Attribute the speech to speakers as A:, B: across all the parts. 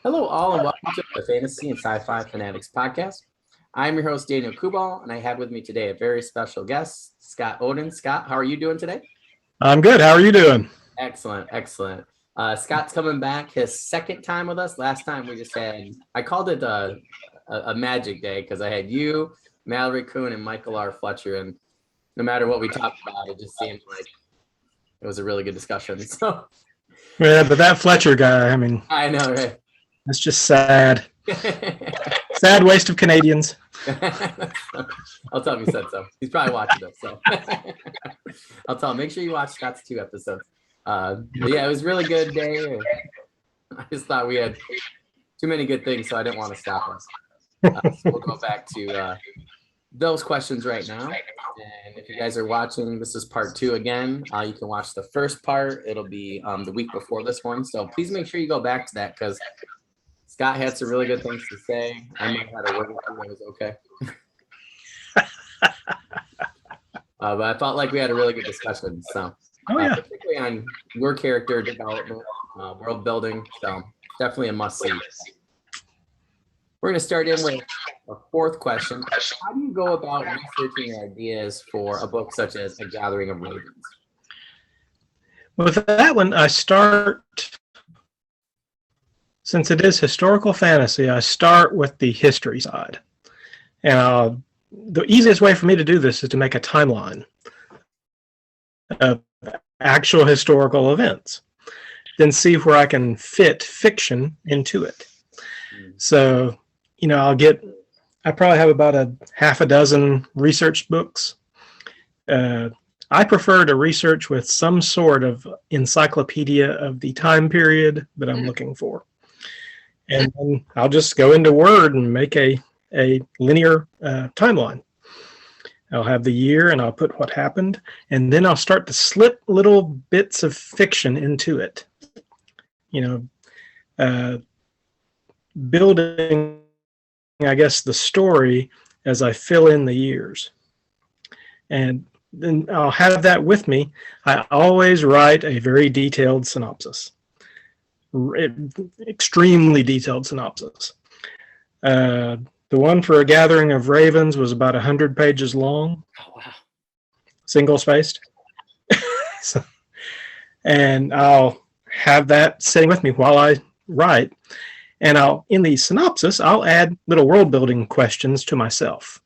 A: Hello, all, and welcome to the Fantasy and Sci-Fi Fanatics podcast. I'm your host, Daniel Coolbaugh, and I have with me today a very special guest, Scott Oden. Scott, how are you doing today?
B: I'm good. How are you doing?
A: Excellent, excellent. Scott's coming back his second time with us. Last time we just had, I called it a magic day because I had you, Mallory Kuhn, and Michael R. Fletcher, and no matter what we talked about, it just seemed like it was a really good discussion. So,
B: Yeah, but that Fletcher guy, I mean,
A: I know, right?
B: it's just sad. Sad waste of Canadians.
A: I'll tell him you said so. He's probably watching this, so I'll tell him, make sure you watch Scott's 2 episodes. But yeah, it was a really good day. I just thought we had too many good things, so I didn't want to stop us. So we'll go back to those questions right now. And if you guys are watching, this is part 2 again. You can watch the first part. It'll be the week before this one. So please make sure you go back to that because Scott had some really good things to say. I might have had a word with him that was okay. But I felt like we had a really good discussion. So, particularly on your character development, world building. So, definitely a must see. We're going to start in with a 4th question. How do you go about researching ideas for a book such as A Gathering of Ravens?
B: With that one, I start, since it is historical fantasy, I start with the history side. And the easiest way for me to do this is to make a timeline of actual historical events, then see where I can fit fiction into it. So, I probably have about a half a dozen research books. I prefer to research with some sort of encyclopedia of the time period that I'm looking for. And then I'll just go into Word and make a linear timeline. I'll have the year and I'll put what happened, and then I'll start to slip little bits of fiction into it. Building, I guess, the story as I fill in the years. And then I'll have that with me. I always write a very detailed synopsis, extremely detailed synopsis. The one for A Gathering of Ravens was about 100 pages long.
A: Oh, wow.
B: Single-spaced. And I'll have that sitting with me while I write. And in the synopsis, I'll add little world-building questions to myself.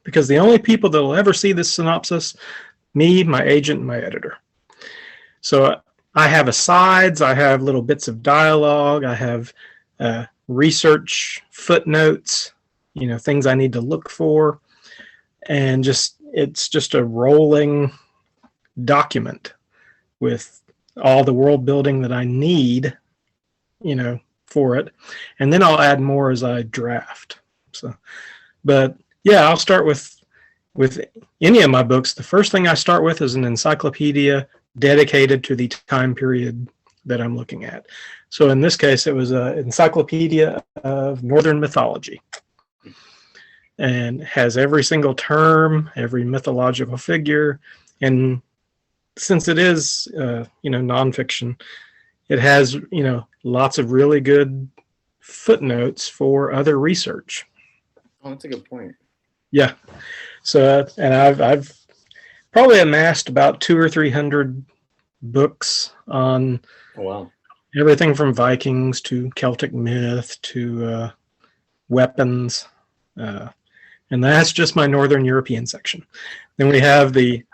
B: Because the only people that will ever see this synopsis, me, my agent, and my editor. So I have asides, I have little bits of dialogue, I have research footnotes, things I need to look for. And it's just a rolling document with all the world building that I need, for it. And then I'll add more as I draft. So, but yeah, I'll start with any of my books. The first thing I start with is an encyclopedia dedicated to the time period that I'm looking at. So in this case, it was an encyclopedia of Northern mythology, and has every single term, every mythological figure, and since it is nonfiction, it has lots of really good footnotes for other research.
A: Oh, that's a good point.
B: Yeah. So, and I've probably amassed about 200 or 300 books on everything from Vikings to Celtic myth to weapons. And that's just my Northern European section. Then we have the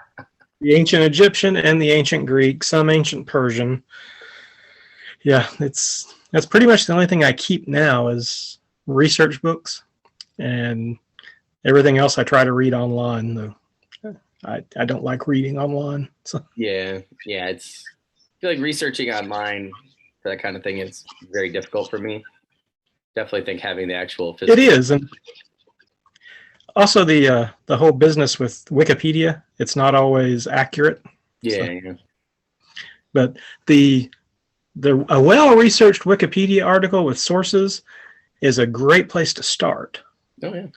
B: ancient Egyptian and the ancient Greek, some ancient Persian. Yeah, that's pretty much the only thing I keep now is research books, and everything else I try to read online, though I don't like reading online. So.
A: Yeah. I feel like researching online for that kind of thing is very difficult for me. Definitely think having the actual physical.
B: It is, and also the whole business with Wikipedia, it's not always accurate.
A: Yeah.
B: But a well-researched Wikipedia article with sources is a great place to start.
A: Oh, yeah.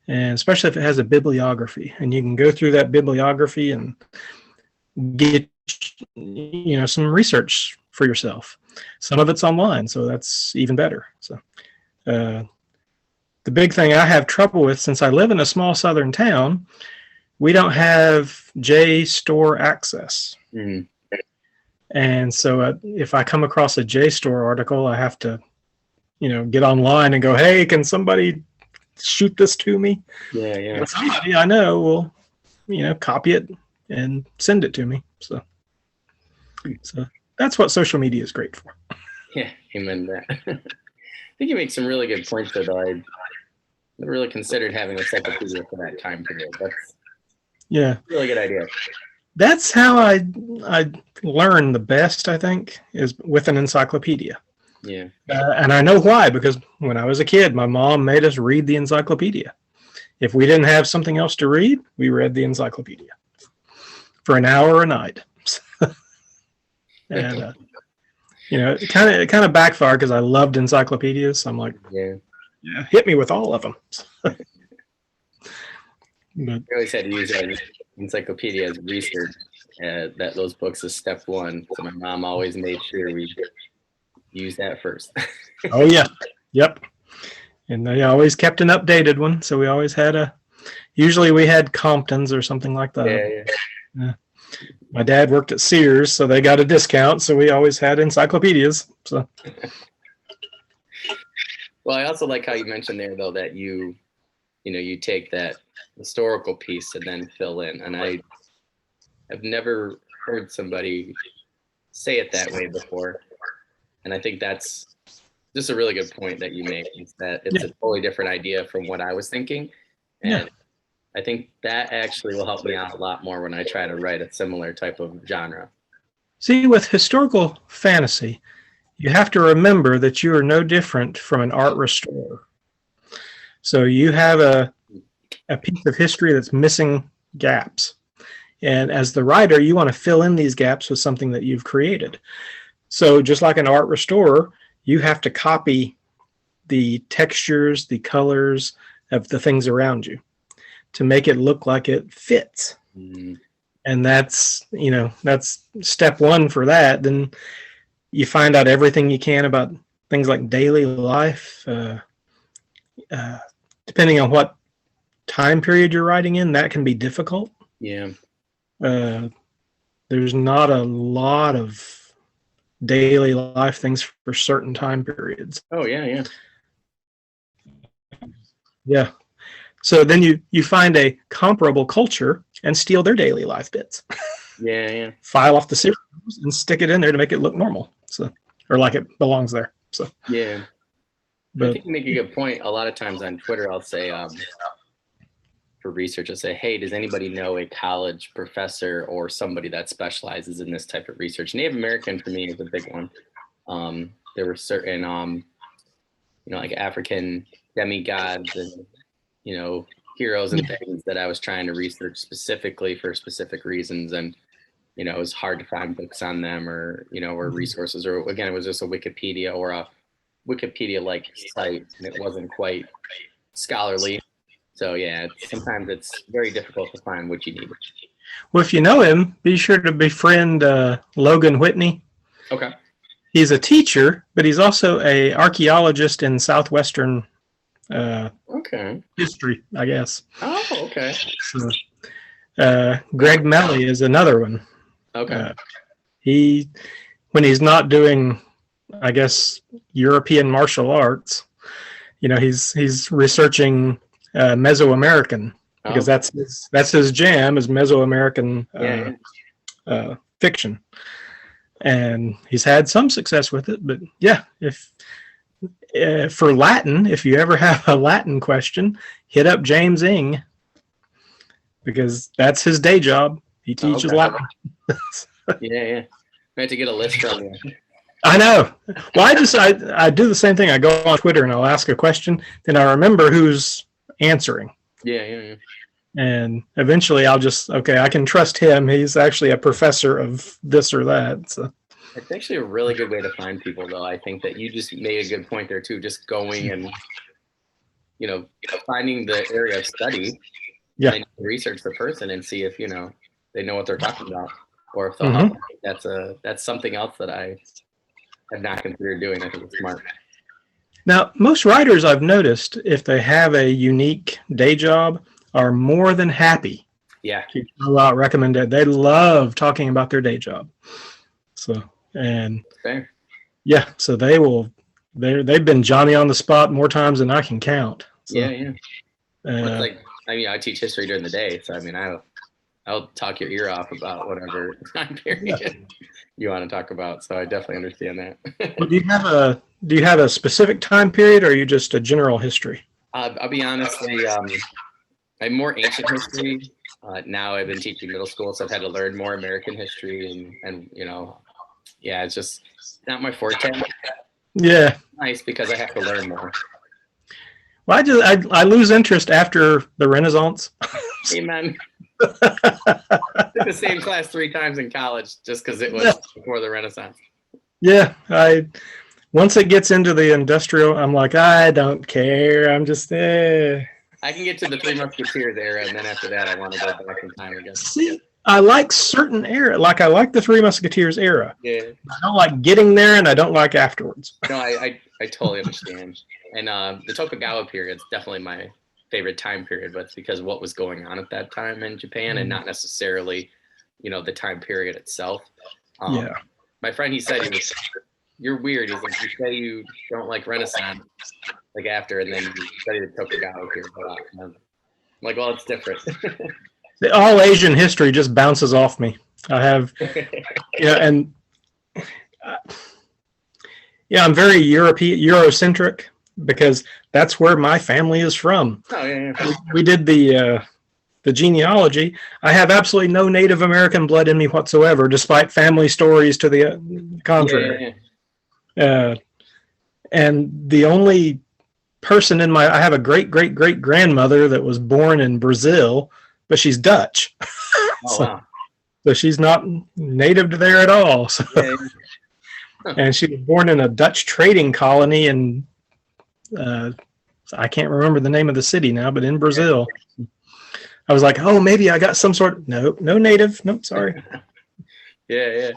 B: And especially if it has a bibliography, and you can go through that bibliography and get some research for yourself. Some of it's online, so that's even better. So the big thing I have trouble with, since I live in a small southern town, we don't have JSTOR access.
A: Mhm.
B: And so if I come across a JSTOR article, I have to, get online and go, hey, can somebody shoot this to me?
A: Yeah, yeah.
B: And somebody I know will, copy it and send it to me. So that's what social media is great for.
A: Yeah, amen to that. I think you make some really good points there, though. I never really considered having a encyclopedia for that time period. That's a really good idea.
B: That's how I learn the best, I think, is with an encyclopedia.
A: Yeah.
B: And I know why, because when I was a kid, my mom made us read the encyclopedia. If we didn't have something else to read, we read the encyclopedia for an hour a night. And it kind of backfired because I loved encyclopedias. So I'm like, yeah, hit me with all of them.
A: But I always had to use an encyclopedia as research. That those books is step one. So my mom always made sure we use that first.
B: Oh yeah, yep. And they always kept an updated one, so we always had usually we had Compton's or something like that. Yeah. My dad worked at Sears, so they got a discount, so we always had encyclopedias. So.
A: Well, I also like how you mentioned there, though, that you take that historical piece and then fill in. And I have never heard somebody say it that way before. And I think that's just a really good point that you make, is that it's a totally different idea from what I was thinking. And I think that actually will help me out a lot more when I try to write a similar type of genre.
B: See, with historical fantasy, you have to remember that you are no different from an art restorer. So you have a piece of history that's missing gaps. And as the writer, you want to fill in these gaps with something that you've created. So just like an art restorer, you have to copy the textures, the colors of the things around you to make it look like it fits.
A: Mm-hmm.
B: And that's step one for that. Then you find out everything you can about things like daily life. Depending on what time period you're writing in, that can be difficult.
A: Yeah.
B: There's not a lot of daily life things for certain time periods.
A: Oh, yeah.
B: Yeah. So then you find a comparable culture and steal their daily life bits.
A: Yeah.
B: File off the serials and stick it in there to make it look normal. So, or like it belongs there. So
A: yeah.
B: But,
A: I think you make a good point. A lot of times on Twitter, I'll say, for research, I'll say, hey, does anybody know a college professor or somebody that specializes in this type of research? Native American for me is a big one. There were certain, like African demigods and, heroes and things that I was trying to research specifically for specific reasons. And, it was hard to find books on them or resources, or again, it was just a Wikipedia or a Wikipedia-like site, and it wasn't quite scholarly. So yeah, sometimes it's very difficult to find what you need.
B: Well, if you know him, be sure to befriend Logan Whitney.
A: Okay.
B: He's a teacher, but he's also an archaeologist in southwestern history, I guess.
A: Oh, okay.
B: So, Greg Melly is another one.
A: Okay.
B: When he's not doing, I guess, European martial arts, he's researching Mesoamerican, because that's his jam, is Mesoamerican fiction, and he's had some success with it. But yeah, if for Latin, if you ever have a Latin question, hit up James Ing, because that's his day job. He teaches Latin.
A: Yeah. I had to get a list from you.
B: I know. Well, I do the same thing. I go on Twitter and I'll ask a question, then I remember who's answering.
A: Yeah.
B: And eventually I can trust him. He's actually a professor of this or that. So
A: it's actually a really good way to find people, though. I think that you just made a good point there too. Just going and finding the area of study, and research the person and see if they know what they're talking about. or if they'll help. That's something else that I have not considered doing. I think it's smart.
B: Now, most writers I've noticed, if they have a unique day job, are more than happy to go out, recommend it. They love talking about their day job. So, and
A: Fair.
B: yeah, so they've been Johnny on the spot more times than I can count. So,
A: It's like, I mean, I teach history during the day, so I mean, I'll talk your ear off about whatever time period you want to talk about. So I definitely understand that.
B: Well, do you have a specific time period, or are you just a general history?
A: I'll be honest, I'm more ancient history. Now I've been teaching middle school, so I've had to learn more American history, and it's just not my forte.
B: Yeah,
A: nice because I have to learn more.
B: Well, I lose interest after the Renaissance.
A: Amen. Took the same class 3 times in college just because it was before the Renaissance.
B: Yeah, once it gets into the industrial, I'm like, I don't care. I'm just
A: I can get to the Three Musketeers era, and then after that, I want to go back in time again.
B: See, I like certain era. Like I like the Three Musketeers era.
A: Yeah.
B: I don't like getting there, and I don't like afterwards.
A: No, I totally understand. And the Tokugawa period is definitely my favorite time period, but it's because of what was going on at that time in Japan, and not necessarily, the time period itself. My friend, he said, you're weird. He's like, you say you don't like Renaissance, like after, and then you study the Tokugawa period a lot. I'm like, well, it's different.
B: All Asian history just bounces off me. I have, and I'm very Eurocentric because that's where my family is from.
A: Oh yeah.
B: We did the genealogy. I have absolutely no Native American blood in me whatsoever, despite family stories to the contrary. And the only person I have a great grandmother that was born in Brazil, but she's Dutch.
A: Wow.
B: So she's not native to there at all. So, and she was born in a Dutch trading colony in, I can't remember the name of the city now, but in Brazil. I was like, oh, maybe I got some sort of, no native. Nope, sorry.
A: Yeah.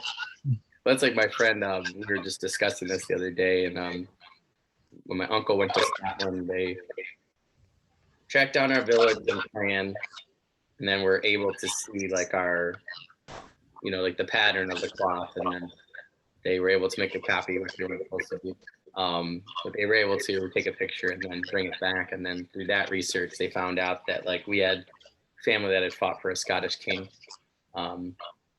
A: Well, that's like my friend, we were just discussing this the other day, and when my uncle went to Scotland, they tracked down our village and plan, and then we're able to see like our, like the pattern of the cloth, and then they were able to make a copy, which they weren't supposed to do. But they were able to take a picture and then bring it back, and then through that research, they found out that like we had family that had fought for a Scottish king,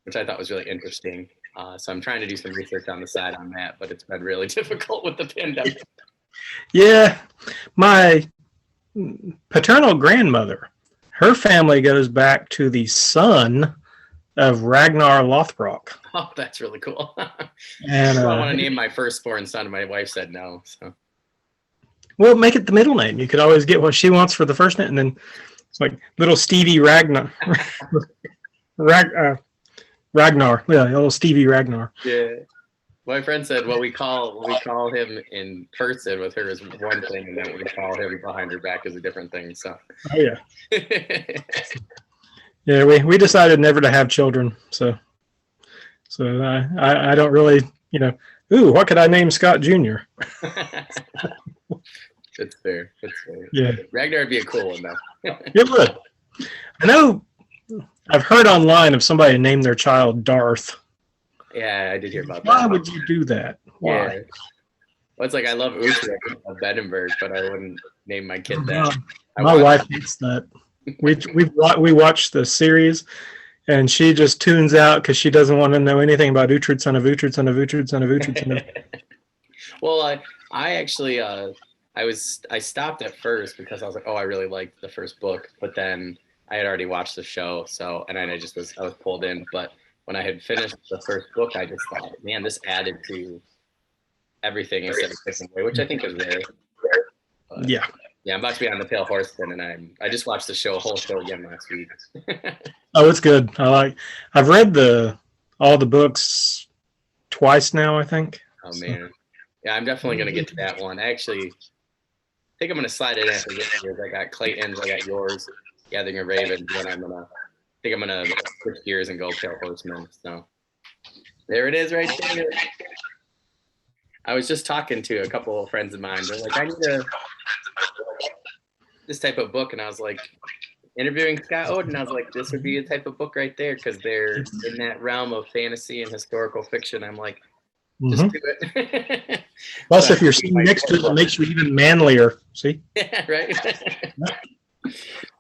A: which I thought was really interesting. So I'm trying to do some research on the side on that, but it's been really difficult with the pandemic.
B: Yeah, my paternal grandmother, her family goes back to the son of Ragnar Lothbrok.
A: Oh, that's really cool.
B: And
A: I want to name my firstborn son, and my wife said no. So,
B: well, make it the middle name. You could always get what she wants for the first name, and then it's like little Stevie Ragnar. Ragnar, yeah, little Stevie Ragnar.
A: Yeah, my friend said what we call him in person with her is one thing, and then what we call him behind her back is a different thing. So,
B: oh yeah, yeah. We decided never to have children, so I don't really, ooh, what could I name Scott Jr.?
A: It's fair.
B: Yeah,
A: Ragnar would be a cool one though.
B: It would. I know. I've heard online of somebody named their child Darth.
A: Yeah, I did hear about that.
B: Why would you do that? Why?
A: Yeah. Well, it's like I love Utrecht of Edinburgh, but I wouldn't name my kid that.
B: My wife hates that. We watched the series, and she just tunes out because she doesn't want to know anything about Uhtred, son of Uhtred, son of Uhtred, son of Uhtred, son of.
A: Well, I actually I stopped at first because I was like, oh, I really liked the first book, but then I had already watched the show, and I was pulled in. But when I had finished the first book, I just thought, man, this added to everything instead of taking away, which I think is rare. But,
B: yeah,
A: I'm about to be on the Pale Horse then, and I just watched the whole show again last week.
B: Oh, it's good. I've read all the books twice now, I think.
A: Oh man, yeah, I'm definitely gonna get to that one. I think I'm gonna slide it in after this year. I got Clayton's, I got yours. Gathering of Ravens, and I think think I'm gonna switch gears and go Pale Horseman. So there it is, right there. I was just talking to a couple of friends of mine. They're like, I need this type of book, and I was like, interviewing Scott Oden. I was like, this would be a type of book right there because they're in that realm of fantasy and historical fiction. I'm like, just do it.
B: Plus, if you're sitting next to it, it makes you even manlier. See?
A: Yeah, right.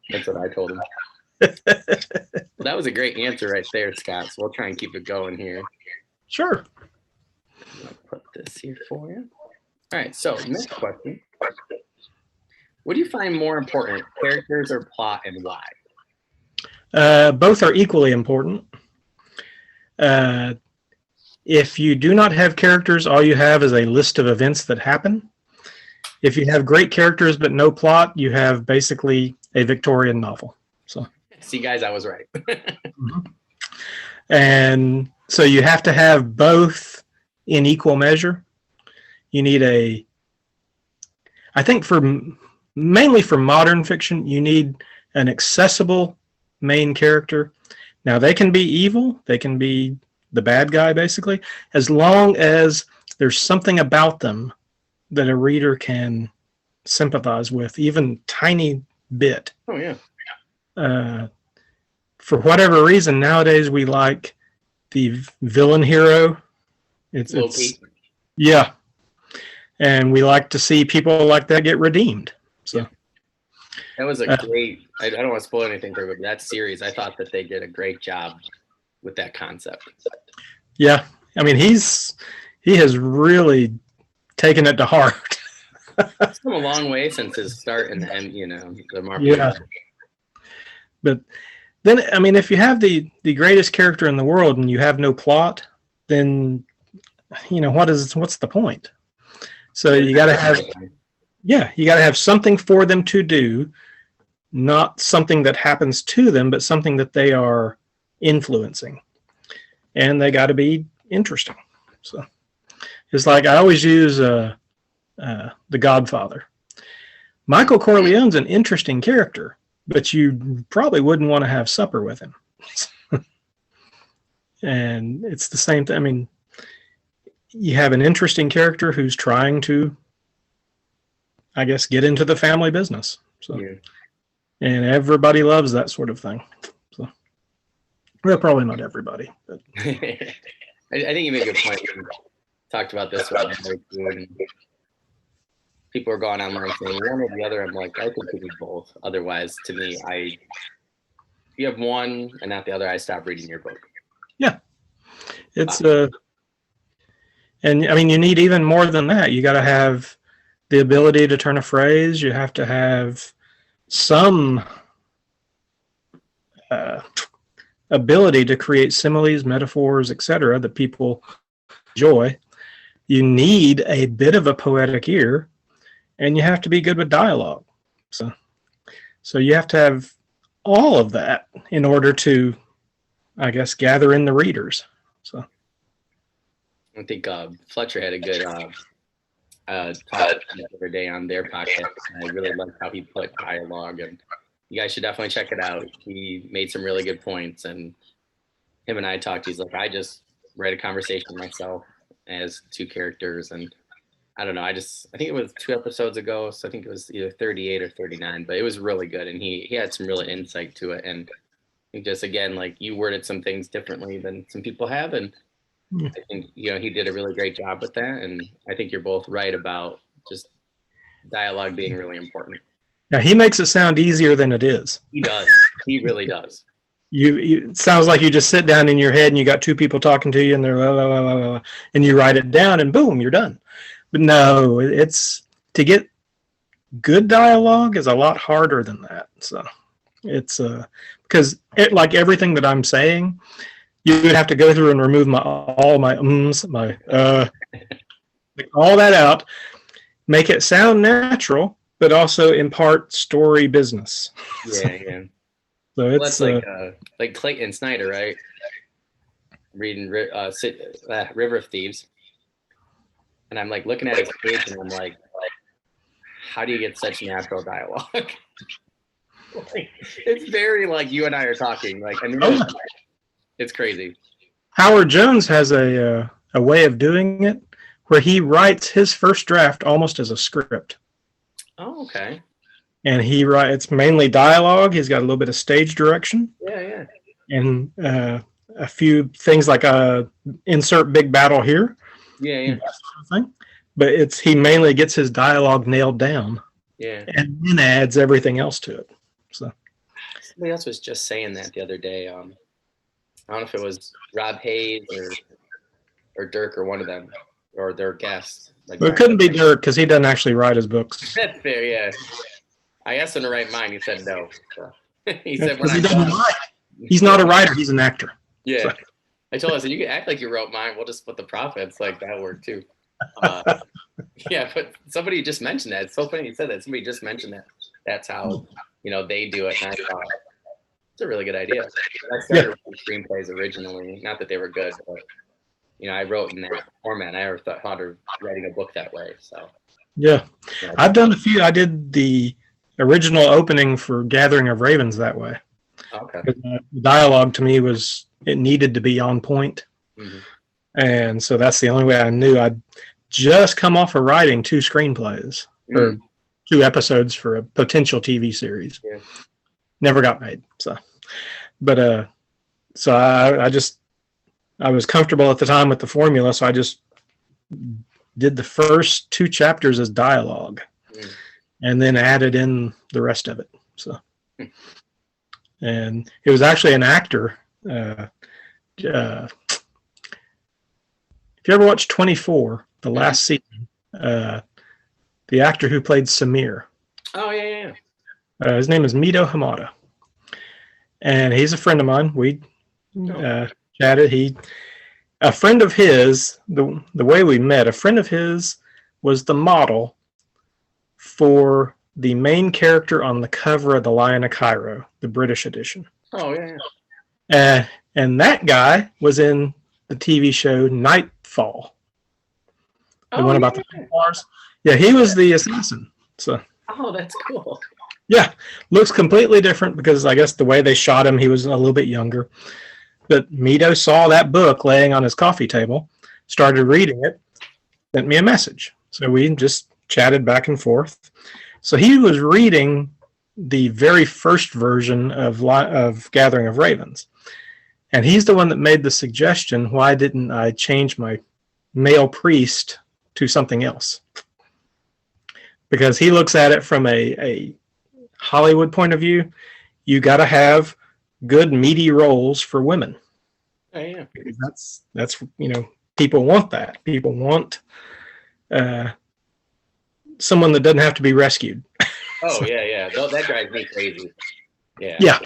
A: That's what I told him. Well, that was a great answer right there, Scott. So we'll try and keep it going here.
B: Sure.
A: I'll put this here for you. All right. So next question. What do you find more important, characters or plot, and why?
B: Both are equally important. If you do not have characters, all you have is a list of events that happen. If you have great characters but no plot, you have basically a Victorian novel. So,
A: see, guys, I was right.
B: And so you have to have both in equal measure. You need I think mainly for modern fiction, you need an accessible main character. Now, they can be evil. They can be the bad guy, basically, as long as there's something about them that a reader can sympathize with, even tiny bit.
A: Oh, yeah.
B: For whatever reason, nowadays we like the villain hero. It's yeah. And we like to see people like that get redeemed. So
A: that was a great, I don't want to spoil anything for you, but that series, I thought that they did a great job with that concept.
B: Yeah. I mean, he has really taken it to heart.
A: It's come a long way since his start in the end, the Marvel.
B: Yeah. But then, I mean, if you have the greatest character in the world and you have no plot, then, what's the point? So you got to have, you got to have something for them to do, not something that happens to them, but something that they are influencing. And they got to be interesting. So it's like I always use The Godfather. Michael Corleone's an interesting character, but you probably wouldn't want to have supper with him. And it's the same thing. I mean, you have an interesting character who's trying to, I guess, get into the family business. So, yeah. And everybody loves that sort of thing. So, well, probably not everybody. But.
A: I think you made a good point. We talked about this one. People are going online saying one or the other. I'm like, I think it could be both. Otherwise, to me, if you have one and not the other, I stop reading your book.
B: Yeah, it's and I mean, you need even more than that. You got to have the ability to turn a phrase. You have to have some ability to create similes, metaphors, etc., that people enjoy. You need a bit of a poetic ear, and you have to be good with dialogue. So you have to have all of that in order to, I guess, gather in the readers. So
A: I think Fletcher had a good talk the other day on their podcast. I really liked how he put dialogue, and you guys should definitely check it out. He made some really good points, and him and I talked. He's like, I just read a conversation myself as two characters, and I don't know. I think it was 2 episodes ago, so I think it was either 38 or 39, but it was really good, and he had some real insight to it, and I think just again, like you worded some things differently than some people have, and I think he did a really great job with that, and I think you're both right about just dialogue being really important.
B: Now he makes it sound easier than it is.
A: He does. He really does.
B: It sounds like you just sit down in your head and you got 2 people talking to you, and they're la, la, la, la, la, and you write it down, and boom, you're done. But no, it's to get good dialogue is a lot harder than that. So it's because like everything that I'm saying, you would have to go through and remove all my all that out, make it sound natural, but also impart story business.
A: Yeah.
B: So it's
A: like Clayton Snyder, right? Reading River of Thieves, and I'm like looking at his page, and I'm like, how do you get such natural dialogue? It's very like you and I are talking. Like, I mean, it's crazy.
B: Howard Jones has a way of doing it where he writes his first draft almost as a script.
A: Oh, okay.
B: And it's mainly dialogue. He's got a little bit of stage direction.
A: Yeah.
B: And a few things like insert big battle here.
A: Yeah.
B: That sort of thing. But he mainly gets his dialogue nailed down.
A: Yeah.
B: And then adds everything else to it. So
A: somebody else was just saying that the other day. I don't know if it was Rob Hayes or Dirk or one of them or their guest. Like,
B: it couldn't be Dirk because he doesn't actually write his books.
A: That's fair, yeah. I asked him to write mine. He said no. So, he said
B: he doesn't write. He's not a writer. He's an actor.
A: Yeah. So. I told him, I said, you can act like you wrote mine. We'll just split the profits. Like, that worked too. Yeah, but somebody just mentioned that. It's so funny you said that. Somebody just mentioned that. That's how, they do it. And I thought, it's a really good idea. I started writing screenplays originally. Not that they were good, but, I wrote in that format. I never thought of writing a book that way. So. Yeah.
B: I've done a few. I did the original opening for Gathering of Ravens that way.
A: Okay.
B: The dialogue to me it needed to be on point. Mm-hmm. And so that's the only way I knew. I'd just come off of writing 2 screenplays or 2 episodes for a potential TV series.
A: Yeah.
B: Never got made. So, but so I was comfortable at the time with the formula, so I just did the first 2 chapters as dialogue, and then added in the rest of it. So, and it was actually an actor. If you ever watched 24, the last season, the actor who played Samir.
A: Oh yeah.
B: His name is Mito Hamada, and he's a friend of mine. We chatted. A friend of his, the way we met, a friend of his was the model for the main character on the cover of the Lion of Cairo, the British edition.
A: Oh yeah.
B: And that guy was in the TV show Nightfall. The one about the Templars. Yeah, he was the assassin. So.
A: Oh, that's cool.
B: Yeah, looks completely different because I guess the way they shot him, he was a little bit younger. But Mito saw that book laying on his coffee table, started reading it, sent me a message. So we just chatted back and forth. So he was reading the very first version of Gathering of Ravens. And he's the one that made the suggestion, why didn't I change my male priest to something else? Because he looks at it from a Hollywood point of view. You got to have good meaty roles for women.
A: Oh, yeah.
B: Because that's people want that. People want someone that doesn't have to be rescued.
A: Oh, yeah. That drives me crazy. Yeah.
B: Yeah.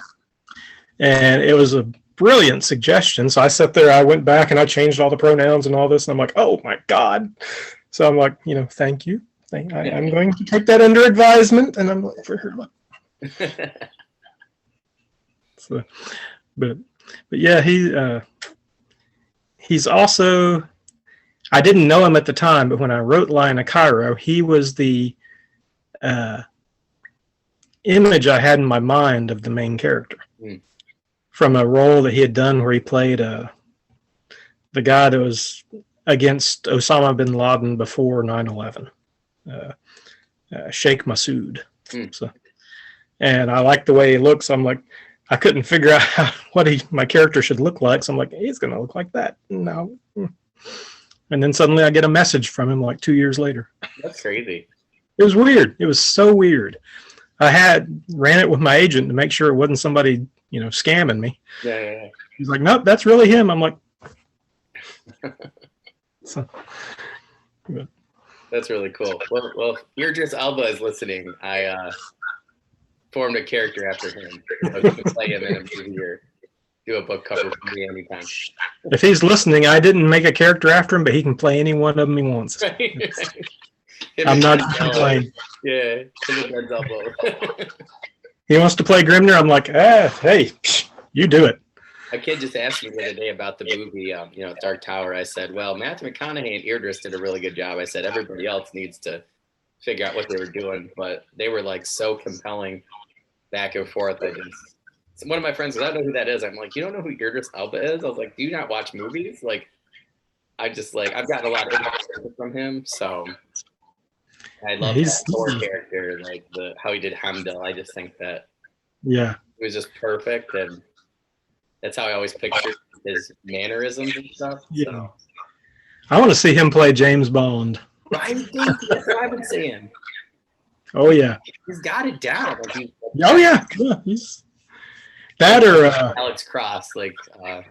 B: And it was a brilliant suggestion. So I sat there, I went back and I changed all the pronouns and all this. And I'm like, oh my God. So I'm like, thank you. I'm going to take that under advisement. And I'm like, for her. So, but yeah, he's also, I didn't know him at the time, but when I wrote Lion of Cairo, he was the image I had in my mind of the main character from a role that he had done where he played the guy that was against Osama bin Laden before 9/11, Sheikh Massoud. So, and I like the way he looks. I'm like, I couldn't figure out what my character should look like. So I'm like, he's going to look like that. No. And then suddenly I get a message from him like 2 years later.
A: That's crazy.
B: It was weird. It was so weird. I ran it with my agent to make sure it wasn't somebody, scamming me.
A: Yeah.
B: He's like, nope, that's really him. I'm like, so.
A: That's really cool. Well, Idris Elba is listening. I formed a character after him. So you can play him in a movie or do a book cover for me anytime.
B: If he's listening, I didn't make a character after him, but he can play any one of them he wants. I'm not complaining.
A: Yeah, him and
B: He wants to play Grimner. I'm like, hey, you do it.
A: A kid just asked me the other day about the movie, Dark Tower. I said, well, Matthew McConaughey and Idris did a really good job. I said, everybody else needs to figure out what they were doing, but they were like so compelling. back and forth. One of my friends goes, I don't know who that is. I'm like, you don't know who Idris Elba is? I was like, do you not watch movies? Like, I've gotten a lot of information from him, so I love that Thor character, like how he did Heimdall. I just think that it was just perfect, and that's how I always picture his mannerisms and stuff.
B: Yeah.
A: So.
B: I want to see him play James Bond.
A: Right? That's what I've been saying.
B: Oh yeah.
A: He's got it down. Like
B: oh yeah. He's that or
A: Alex Cross, like I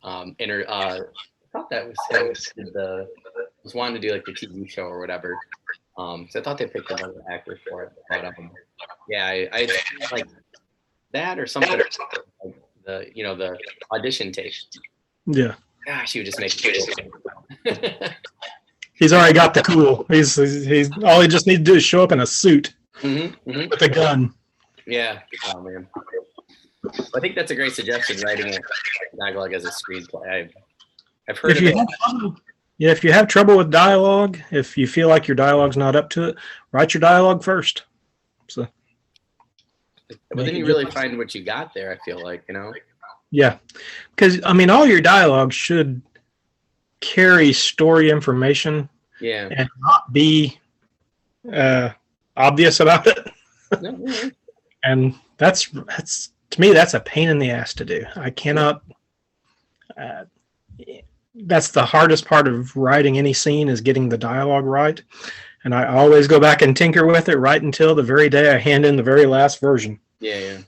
A: thought that was him. Was wanting to do like the TV show or whatever. So I thought they picked another actor for it. But yeah, I like that or something. Like the audition tape.
B: Yeah.
A: Gosh, he would just make it.
B: He's already got the cool. He's all he just needs to do is show up in a suit with a gun.
A: Yeah. Oh man. I think that's a great suggestion. Writing it dialogue as a screenplay. I've heard of it.
B: If you have trouble with dialogue, if you feel like your dialogue's not up to it, write your dialogue first. So.
A: But then you really find what you got there. I feel like
B: Yeah, because I mean, all your dialogue should carry story information.
A: Yeah.
B: And not be obvious about it.
A: No.
B: And that's to me, that's a pain in the ass to do. I cannot. That's the hardest part of writing any scene is getting the dialogue right. And I always go back and tinker with it right until the very day I hand in the very last version.
A: Yeah.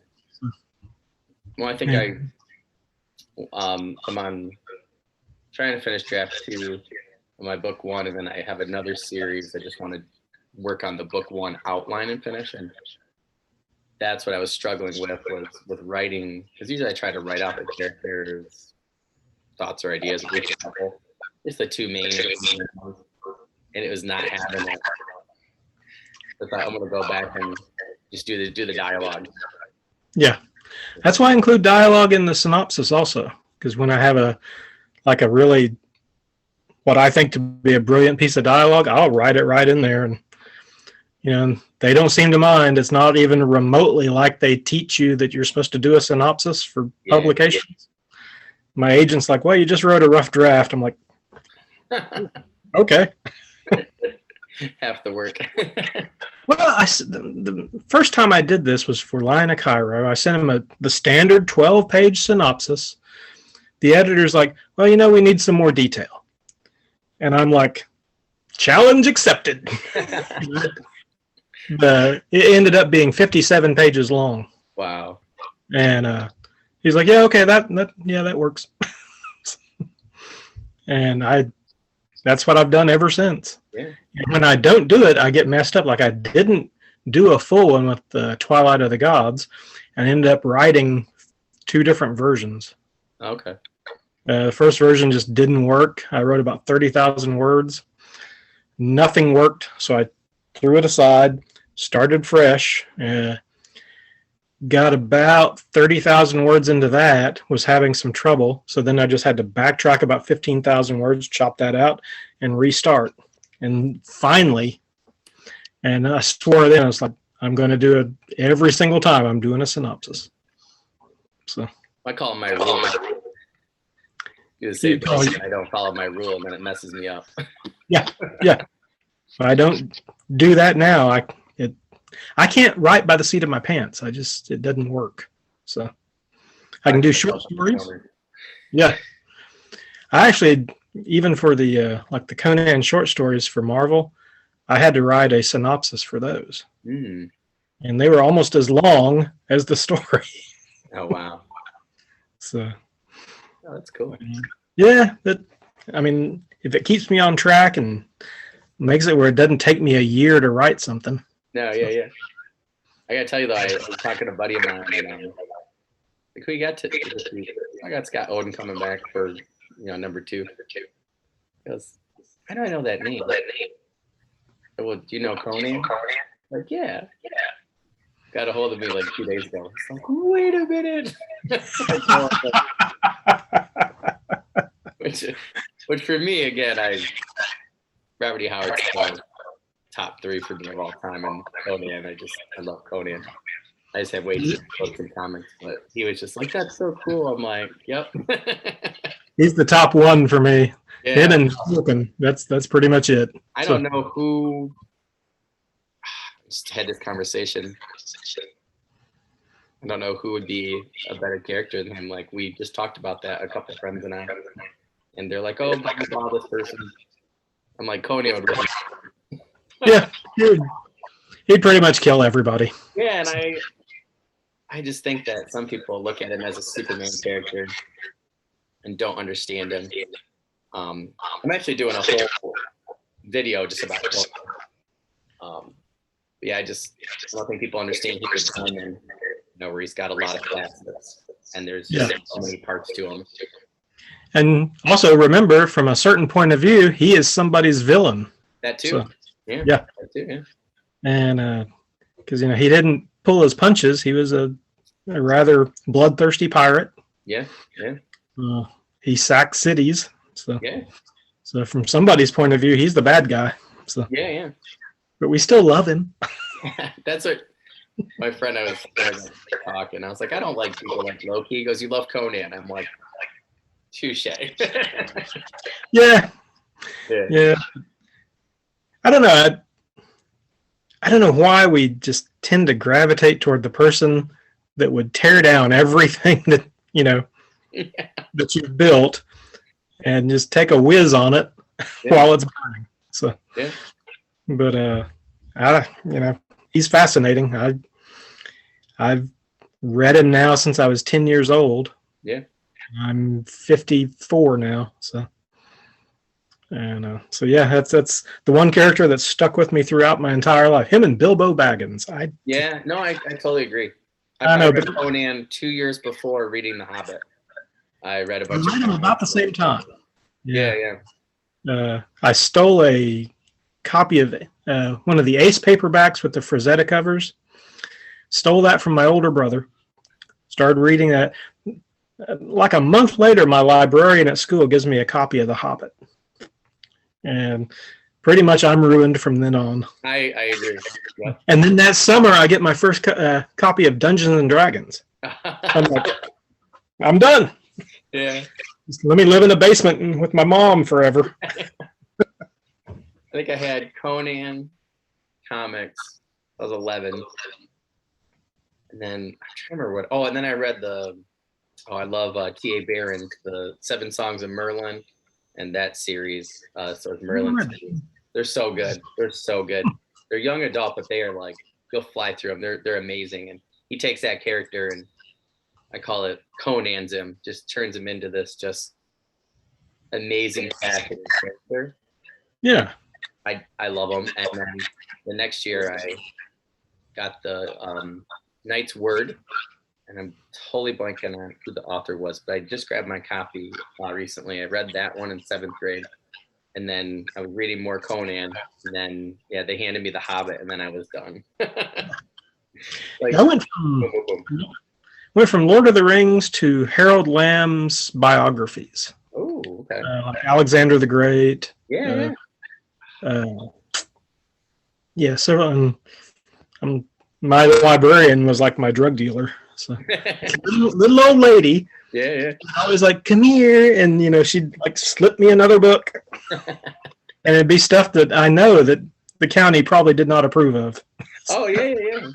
A: Well, I think I'm on trying to finish draft 2 of my book 1, and then I have another series. I just want to work on the book 1 outline and finish, and that's what I was struggling with writing, because usually I try to write out the characters' thoughts or ideas, just the 2 main, and it was not having it. So I thought I'm going to go back and just do the dialogue.
B: Yeah, that's why I include dialogue in the synopsis also, because when I have a really what I think to be a brilliant piece of dialogue, I'll write it right in there, and they don't seem to mind. It's not even remotely like they teach you that you're supposed to do a synopsis for publications. My agent's like, well, you just wrote a rough draft. I'm like, okay.
A: Half the work.
B: Well, the first time I did this was for Lion of Cairo. I sent him the standard 12-page synopsis. The editor's like, well, we need some more detail. And I'm like, challenge accepted. It ended up being 57 pages long.
A: Wow.
B: And he's like, yeah, okay, that works. And that's what I've done ever since.
A: Yeah.
B: And when I don't do it, I get messed up. Like I didn't do a full one with the Twilight of the Gods, and ended up writing 2 different versions.
A: Okay.
B: The first version just didn't work. I wrote about 30,000 words. Nothing worked, so I threw it aside, started fresh, got about 30,000 words into that, was having some trouble. So then I just had to backtrack about 15,000 words, chop that out, and restart. And finally, and I swore then, I was like, I'm going to do it every single time I'm doing a synopsis. So
A: I call it my rule. Do the same thing. I don't follow my rule, and then it messes me up.
B: Yeah. But I don't do that now. I can't write by the seat of my pants. It doesn't work. So I can do short stories. Yeah. I actually, even for the the Conan short stories for Marvel, I had to write a synopsis for those.
A: Mm.
B: And they were almost as long as the story.
A: Oh, wow.
B: So.
A: Oh, that's cool.
B: Yeah. If it keeps me on track and makes it where it doesn't take me a year to write something.
A: No, yeah. I gotta tell you though, I was talking to a buddy of mine, and we got I got Scott Oden coming back for number 2. Because I know that name. Well, do you know Conan? Like, yeah. Got a hold of me like 2 days ago. It's like, wait a minute. Which for me again, Robert E. Howard's top 3 for me of all time, and Conan. I love Conan. I just have way too many books and comics, but he was just like, "That's so cool." I'm like, "Yep."
B: He's the top one for me.
A: Yeah.
B: Him and Tolkien. That's pretty much it.
A: I don't know who. Just had this conversation. I don't know who would be a better character than him. Like we just talked about that, a couple of friends and I, and they're like, "Oh, blah, blah, blah, this person." I'm like, Conan would win.
B: Yeah, he'd pretty much kill everybody.
A: Yeah, and I just think that some people look at him as a Superman character and don't understand him. I'm actually doing a whole video just about him. Yeah, I don't think people understand he was done, and where he's got a lot of facets, and there's just so many parts to him.
B: And also remember, from a certain point of view, he is somebody's villain.
A: That too.
B: So,
A: yeah.
B: That
A: too, yeah.
B: And because he didn't pull his punches, he was a rather bloodthirsty pirate.
A: Yeah.
B: He sacked cities. So
A: yeah.
B: So from somebody's point of view, he's the bad guy. So
A: yeah.
B: But we still love him.
A: That's what my friend I was talking. I was like, I don't like people like Loki. He goes, "You love Conan." I'm like, touche.
B: Yeah. I don't know. I don't know why we just tend to gravitate toward the person that would tear down everything that that you've built and just take a whiz on it while it's burning. So, but he's fascinating. I've read him now since I was 10 years old.
A: Yeah.
B: I'm 54 now, so that's the one character that stuck with me throughout my entire life. Him and Bilbo Baggins. I
A: totally agree.
B: I know,
A: read Conan 2 years before reading The Hobbit. I read a bunch.
B: I read them about the same time.
A: Yeah.
B: I stole a copy of one of the Ace paperbacks with the Frazetta covers. Stole that from my older brother. Started reading that. Like a month later, my librarian at school gives me a copy of The Hobbit. And pretty much I'm ruined from then on.
A: I agree. Yeah.
B: And then that summer, I get my first copy of Dungeons and Dragons. I'm like, I'm done.
A: Yeah.
B: Just let me live in a basement with my mom forever.
A: I think I had Conan comics. I was 11. And then I'm trying to remember what. Oh, and then I read I love T.A. Barron's The 7 Songs of Merlin, and that series, sort of Merlin. They're so good. They're young adult, but they are like, you'll fly through them. They're amazing. And he takes that character, and I call it Conan's him, just turns him into this just amazing fascinating character.
B: Yeah.
A: I love him. And then the next year I got the Knight's Word, and I'm totally blanking on who the author was, but I just grabbed my copy recently. I read that one in 7th grade, and then I was reading more Conan, and then they handed me The Hobbit, and then I was done.
B: I went from Lord of the Rings to Harold Lamb's biographies.
A: Oh, okay.
B: Like Alexander the Great. Several. My librarian was like my drug dealer. So little old lady.
A: Yeah.
B: I was like, "Come here," and she'd like slip me another book, and it'd be stuff that I know that the county probably did not approve of.
A: Oh yeah.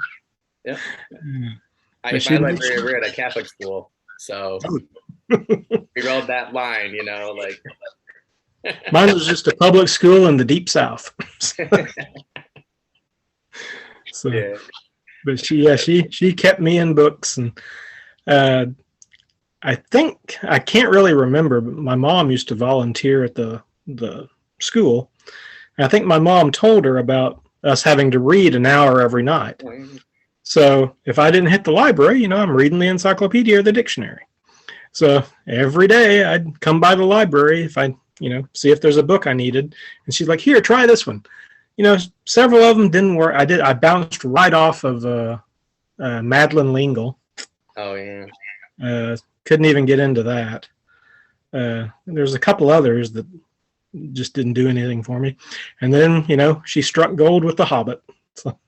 A: My librarian were at a Catholic school, so we rode that line, like.
B: Mine was just a public school in the deep South. So, but she kept me in books, and I think I can't really remember, but my mom used to volunteer at the school. And I think my mom told her about us having to read an hour every night. So if I didn't hit the library, I'm reading the encyclopedia or the dictionary. So every day I'd come by the library if I see if there's a book I needed, and she's like, "Here, try this one." Several of them didn't work. I bounced right off of Madeline L'Engle.
A: Oh yeah.
B: Couldn't even get into that. There's a couple others that just didn't do anything for me. And then, she struck gold with The Hobbit. So,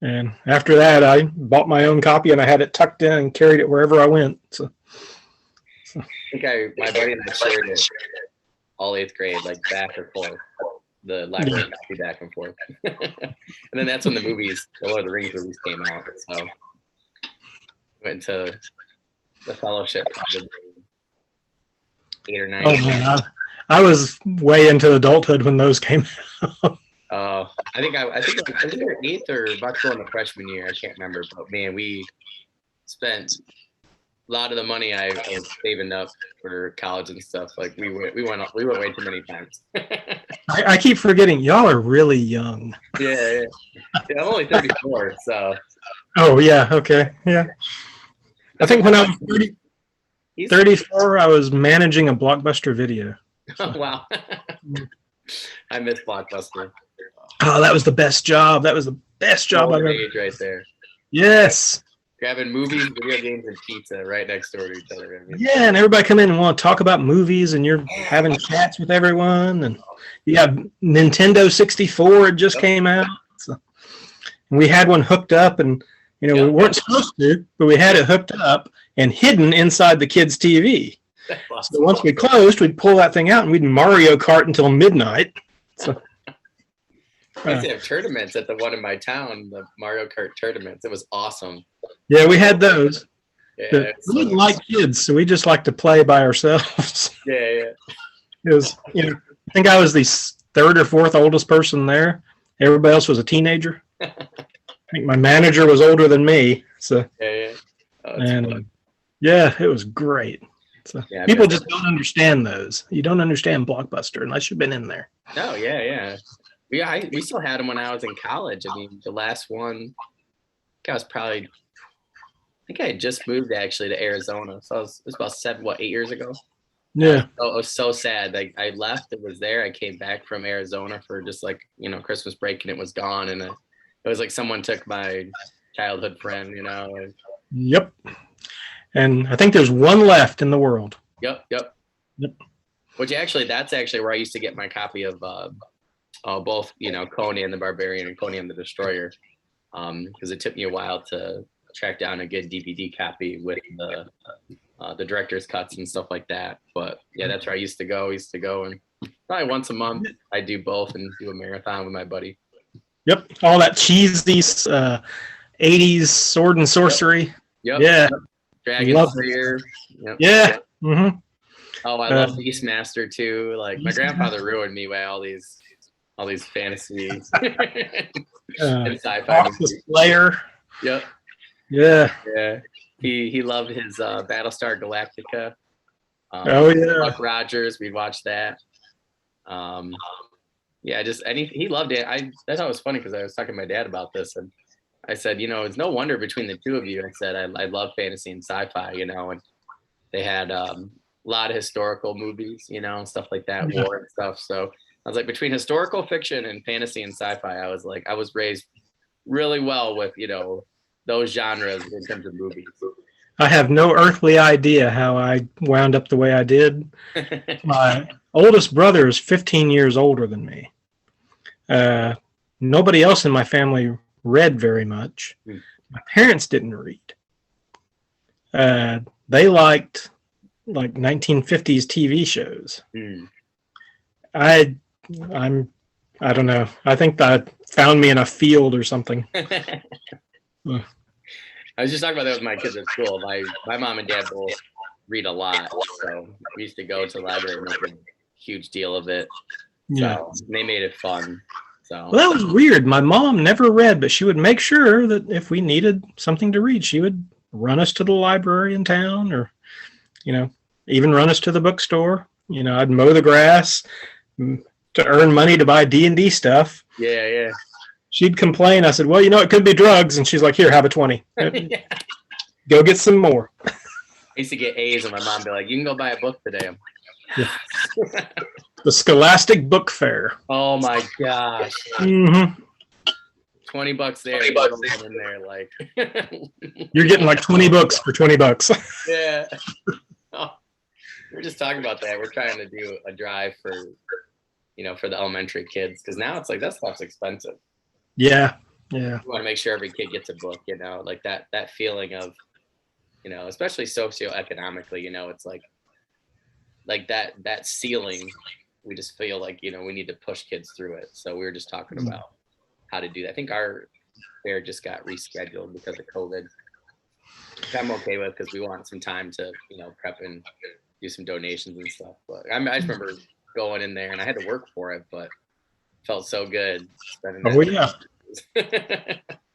B: And after that, I bought my own copy and I had it tucked in and carried it wherever I went. So
A: I think my buddy and I shared it all 8th grade, like back and forth. The library copy back and forth. And then that's when the Lord of the Rings movies came out. So went to the Fellowship probably 8 or 9.
B: Oh man, I was way into adulthood when those came out.
A: I think I was either 8th or about to go in the freshman year. I can't remember, but man, we spent a lot of the money I was saving up for college and stuff. Like we went way too many times.
B: I keep forgetting y'all are really young.
A: Yeah, I'm only 34, so.
B: Oh yeah, okay, yeah. I think when I was 34, I was managing a Blockbuster Video.
A: So. Oh wow, I miss Blockbuster.
B: Oh, that was the best job. That was the best job I've ever.
A: Age right there.
B: Yes.
A: Grabbing movies, video games, and pizza right next door to each other. I mean,
B: yeah, and everybody come in and want to talk about movies, and you're having chats with everyone, and Nintendo 64 just came out. So we had one hooked up, and we weren't supposed to, but we had it hooked up and hidden inside the kids' TV. So once we closed, we'd pull that thing out, and we'd Mario Kart until midnight. So.
A: I used to have tournaments at the one in my town, the Mario Kart tournaments. It was awesome.
B: Yeah, we had those.
A: Yeah,
B: we didn't like kids, so we just like to play by ourselves.
A: Yeah.
B: It was, I think I was the 3rd or 4th oldest person there. Everybody else was a teenager. I think my manager was older than me. So
A: yeah.
B: It was great. So people just don't understand those. You don't understand Blockbuster unless you've been in there.
A: Oh yeah. Yeah, we still had them when I was in college. I mean, the last one, I think I had just moved actually to Arizona. So it was about 8 years ago.
B: Yeah.
A: So it was so sad. Like I left, it was there. I came back from Arizona for just Christmas break, and it was gone. And it was like someone took my childhood friend,
B: Yep. And I think there's one left in the world.
A: Yep. Which that's actually where I used to get my copy of both, Conan the Barbarian and Conan the Destroyer, because it took me a while to track down a good DVD copy with the director's cuts and stuff like that. But yeah, that's where I used to go. And probably once a month I do both and do a marathon with my buddy.
B: Yep, all that cheesy 80s sword and sorcery.
A: Yep.
B: Yeah.
A: Dragon Slayer. Yep.
B: Yeah. Mm-hmm.
A: Oh, I love Beastmaster too. Like my grandfather ruined me by all these fantasies and sci-fi.
B: Slayer.
A: Yep.
B: Yeah.
A: He loved his Battlestar Galactica. Buck Rogers. We'd watch that. He loved it. I thought it was funny because I was talking to my dad about this, and I said, it's no wonder between the two of you. I said I love fantasy and sci-fi, and they had a lot of historical movies, and stuff like that, war and stuff. So I was like, between historical fiction and fantasy and sci-fi, I was raised really well with, those genres in terms of movies.
B: I have no earthly idea how I wound up the way I did. My oldest brother is 15 years older than me. Nobody else in my family read very much. My parents didn't read. They liked 1950s TV shows. I don't know. I think that found me in a field or something.
A: I was just talking about that with my kids at school. My mom and dad both read a lot, so we used to go to the library and make a huge deal of it. So they made it fun. So
B: that was weird. My mom never read, but she would make sure that if we needed something to read, she would run us to the library in town, or even run us to the bookstore. I'd mow the grass to earn money to buy D&D stuff.
A: Yeah.
B: She'd complain. I said, well, it could be drugs. And she's like, here, have a 20. Go get some more.
A: I used to get A's and my mom would be like, you can go buy a book today. I'm like,
B: The Scholastic Book Fair.
A: Oh my gosh.
B: Mm-hmm.
A: $20 there. $20 in there,
B: You're getting like 20 books for $20.
A: Yeah. Oh, we're just talking about that. We're trying to do a drive for the elementary kids, because now it's like that stuff's expensive.
B: Yeah. Yeah.
A: You want to make sure every kid gets a book, like that feeling of, especially socioeconomically, it's like that ceiling. We just feel like, we need to push kids through it. So we were just talking about how to do that. I think our fair just got rescheduled because of COVID, which I'm okay with because we want some time to, prep and do some donations and stuff. But I just remember going in there and I had to work for it, but felt so good spending that.
B: Oh, yeah.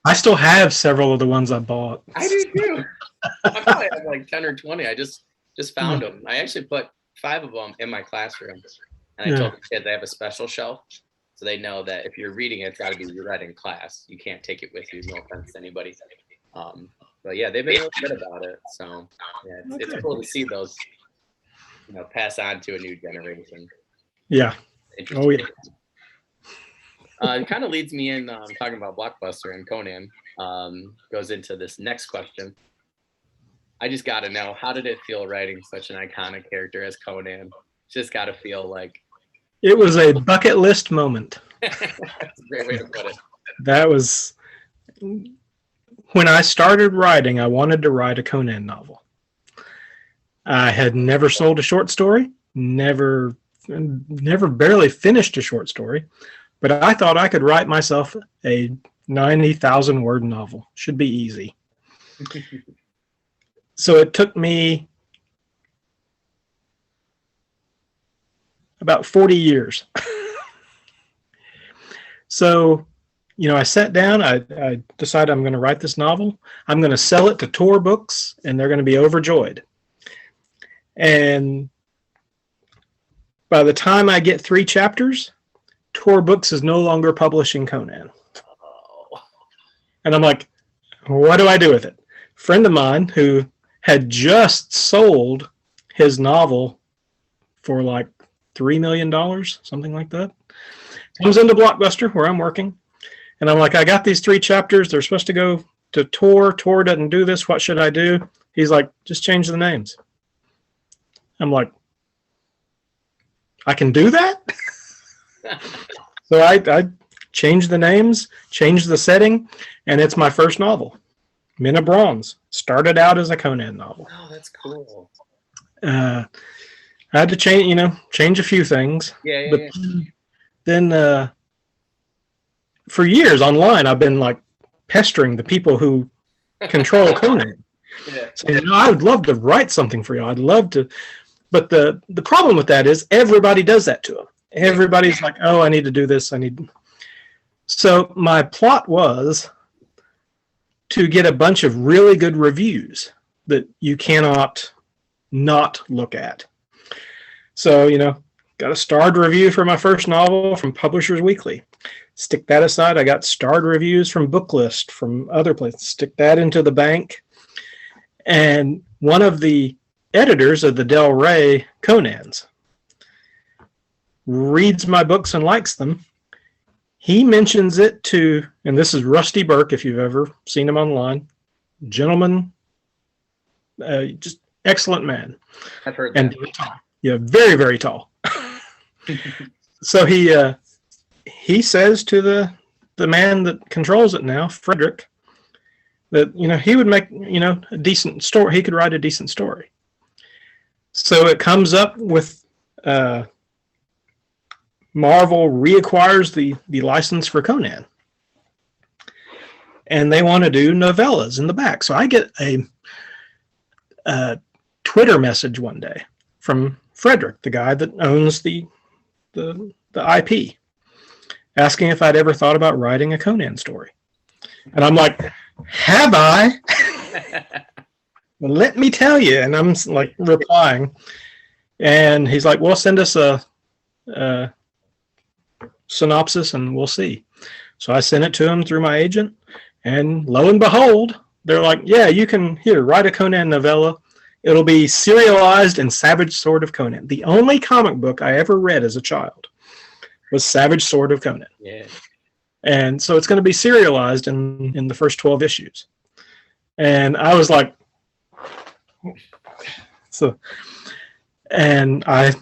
B: I still have several of the ones I bought.
A: I do too. I probably have like 10 or 20. I just found them. I actually put 5 of them in my classroom. And I told the kids I have a special shelf. So they know that if you're reading it, it's got to be read in class. You can't take it with you. No offense to anybody. But yeah, they've been really good about it. So yeah, it's cool to see those, pass on to a new generation.
B: Yeah. Oh, yeah.
A: It kind of leads me in talking about Blockbuster and Conan. Goes into this next question. I just got to know, how did it feel writing such an iconic character as Conan? Just got to feel like
B: it was a bucket list moment.
A: That's a great way to put it.
B: That was when I started writing. I wanted to write a Conan novel. I had never sold a short story, never barely finished a short story, but I thought I could write myself a 90,000 word novel. Should be easy. So it took me about 40 years. So, I sat down, I decided I'm going to write this novel. I'm going to sell it to Tor Books, and they're going to be overjoyed. And by the time I get 3 chapters, Tor Books is no longer publishing Conan. And I'm like, what do I do with it? A friend of mine who had just sold his novel for like $3 million, something like that, comes into Blockbuster where I'm working. And I'm like, I got these 3 chapters. They're supposed to go to Tor. Tor doesn't do this. What should I do? He's like, just change the names. I'm like, I can do that? So I changed the names, changed the setting, and it's my first novel. Men of Bronze. Started out as a Conan novel.
A: Oh, that's cool.
B: I had to change a few things.
A: Yeah.
B: Then for years online, I've been like pestering the people who control Conan.
A: Yeah.
B: So, I would love to write something for you. I'd love to. But the problem with that is everybody does that to them. Everybody's like, oh, I need to do this. So my plot was to get a bunch of really good reviews that you cannot not look at. So, got a starred review for my first novel from Publishers Weekly. Stick that aside. I got starred reviews from Booklist, from other places. Stick that into the bank. And one of the editors of the Del Rey Conans reads my books and likes them. He mentions it to, and this is Rusty Burke, if you've ever seen him online, gentleman, just excellent man.
A: I've heard that.
B: And tall. Yeah, very, very tall. So he says to the man that controls it now, Frederick, that he would make a decent story. He could write a decent story. So it comes up with Marvel reacquires the license for Conan, and they want to do novellas in the back. So I get a Twitter message one day from Frederick, the guy that owns the IP, asking if I'd ever thought about writing a Conan story. And I'm like, have I? Well, let me tell you. And I'm like replying, and he's like, well, send us a synopsis and we'll see. So I sent it to him through my agent, and lo and behold, they're like, yeah, you can write a Conan novella. It'll be serialized in Savage Sword of Conan. The only comic book I ever read as a child was Savage Sword of Conan.
A: Yeah.
B: And so it's going to be serialized in the first 12 issues. And I was like, and I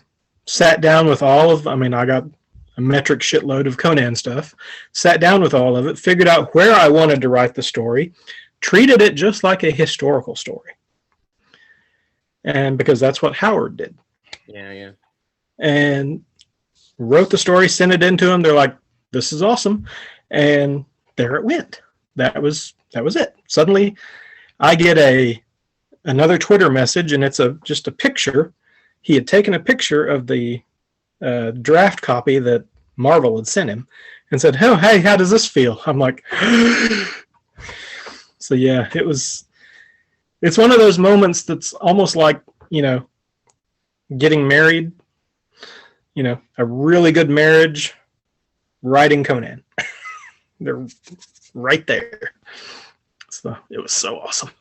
B: sat down with I got a metric shitload of Conan stuff, sat down with all of it, figured out where I wanted to write the story, treated it just like a historical story. And because that's what Howard did.
A: Yeah.
B: And wrote the story, sent it into them. They're like, this is awesome. And there it went. That was it. Suddenly I get another Twitter message, and it's just a picture. He had taken a picture of the draft copy that Marvel had sent him and said, oh, hey, how does this feel? I'm like, so yeah, it's one of those moments that's almost like, getting married, a really good marriage, writing Conan. They're right there. So it was so awesome.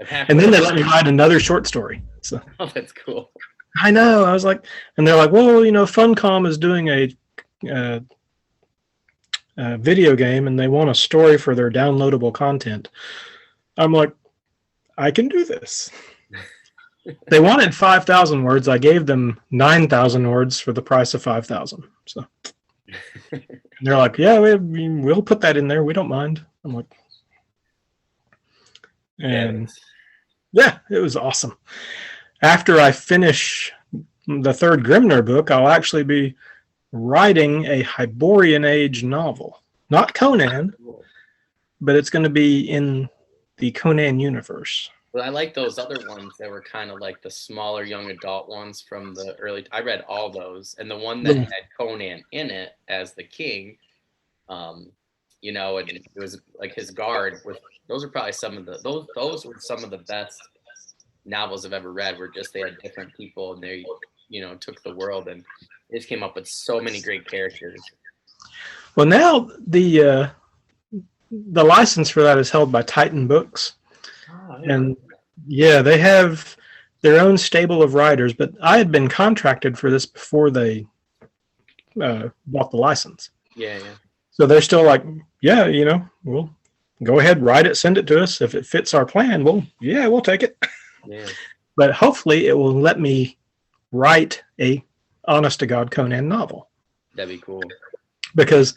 B: And then they let me write another short story. So
A: oh, that's cool.
B: I know. I was like, and they're like, well, Funcom is doing a video game, and they want a story for their downloadable content. I'm like, I can do this. They wanted 5,000 words. I gave them 9,000 words for the price of 5,000. So they're like, yeah, we'll put that in there. We don't mind. I'm like, and yeah, it was awesome. After I finish the third Grimner book, I'll actually be writing a Hyborian Age novel. Not Conan, but it's going to be in the Conan universe.
A: Well, I like those other ones that were kind of like the smaller young adult ones from the early. I read all those, and the one that had Conan in it as the king, and it was like his guard. Those are probably some of those were some of the best novels I've ever read. Where just they had different people, and they took the world, and they just came up with so many great characters.
B: Well, now the license for that is held by Titan Books. Oh, yeah. And yeah, they have their own stable of writers, but I had been contracted for this before they bought the license.
A: Yeah.
B: So they're still like, yeah, we'll go ahead, write it, send it to us. If it fits our plan, we'll take it.
A: Yeah.
B: But hopefully it will let me write a honest to God Conan novel.
A: That'd be cool.
B: Because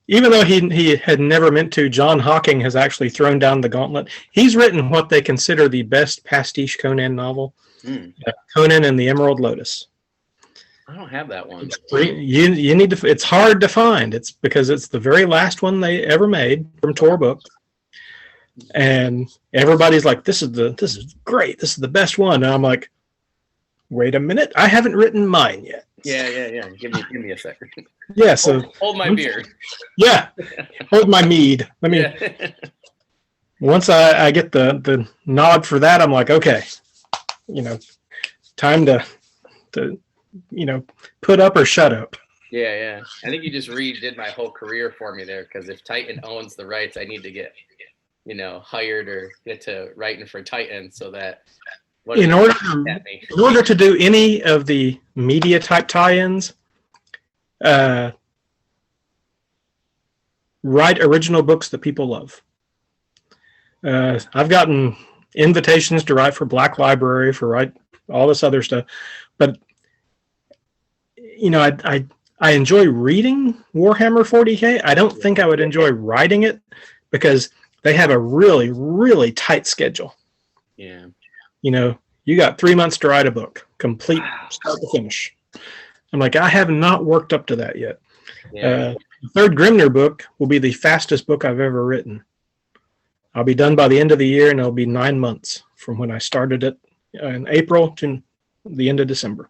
B: even though he had never meant to, John Hocking has actually thrown down the gauntlet. He's written what they consider the best pastiche Conan novel, Conan and the Emerald Lotus.
A: I don't have that one.
B: You need to. It's hard to find. It's because it's the very last one they ever made from Tor Books, and everybody's like, "This is great. This is the best one." And I'm like, "Wait a minute, I haven't written mine yet."
A: Yeah. Give me a second.
B: Yeah, so
A: hold my beer.
B: Yeah, hold my mead. Let me. Yeah. Once I get the nod for that, I'm like, okay, time to put up or shut up.
A: Yeah. I think you just redid my whole career for me there, because if Titan owns the rights, I need to get hired or get to writing for Titan, so that. In order to do any of the media type tie-ins,
B: write original books that people love. I've gotten invitations to write for Black Library, write all this other stuff, but I enjoy reading Warhammer 40K. I don't think I would enjoy writing it because they have a really, really tight schedule.
A: Yeah.
B: You got 3 months to write a book, complete, start to finish. I'm like, I have not worked up to that yet. Yeah. The third Grimner book will be the fastest book I've ever written. I'll be done by the end of the year, and it'll be 9 months from when I started it in April to the end of December.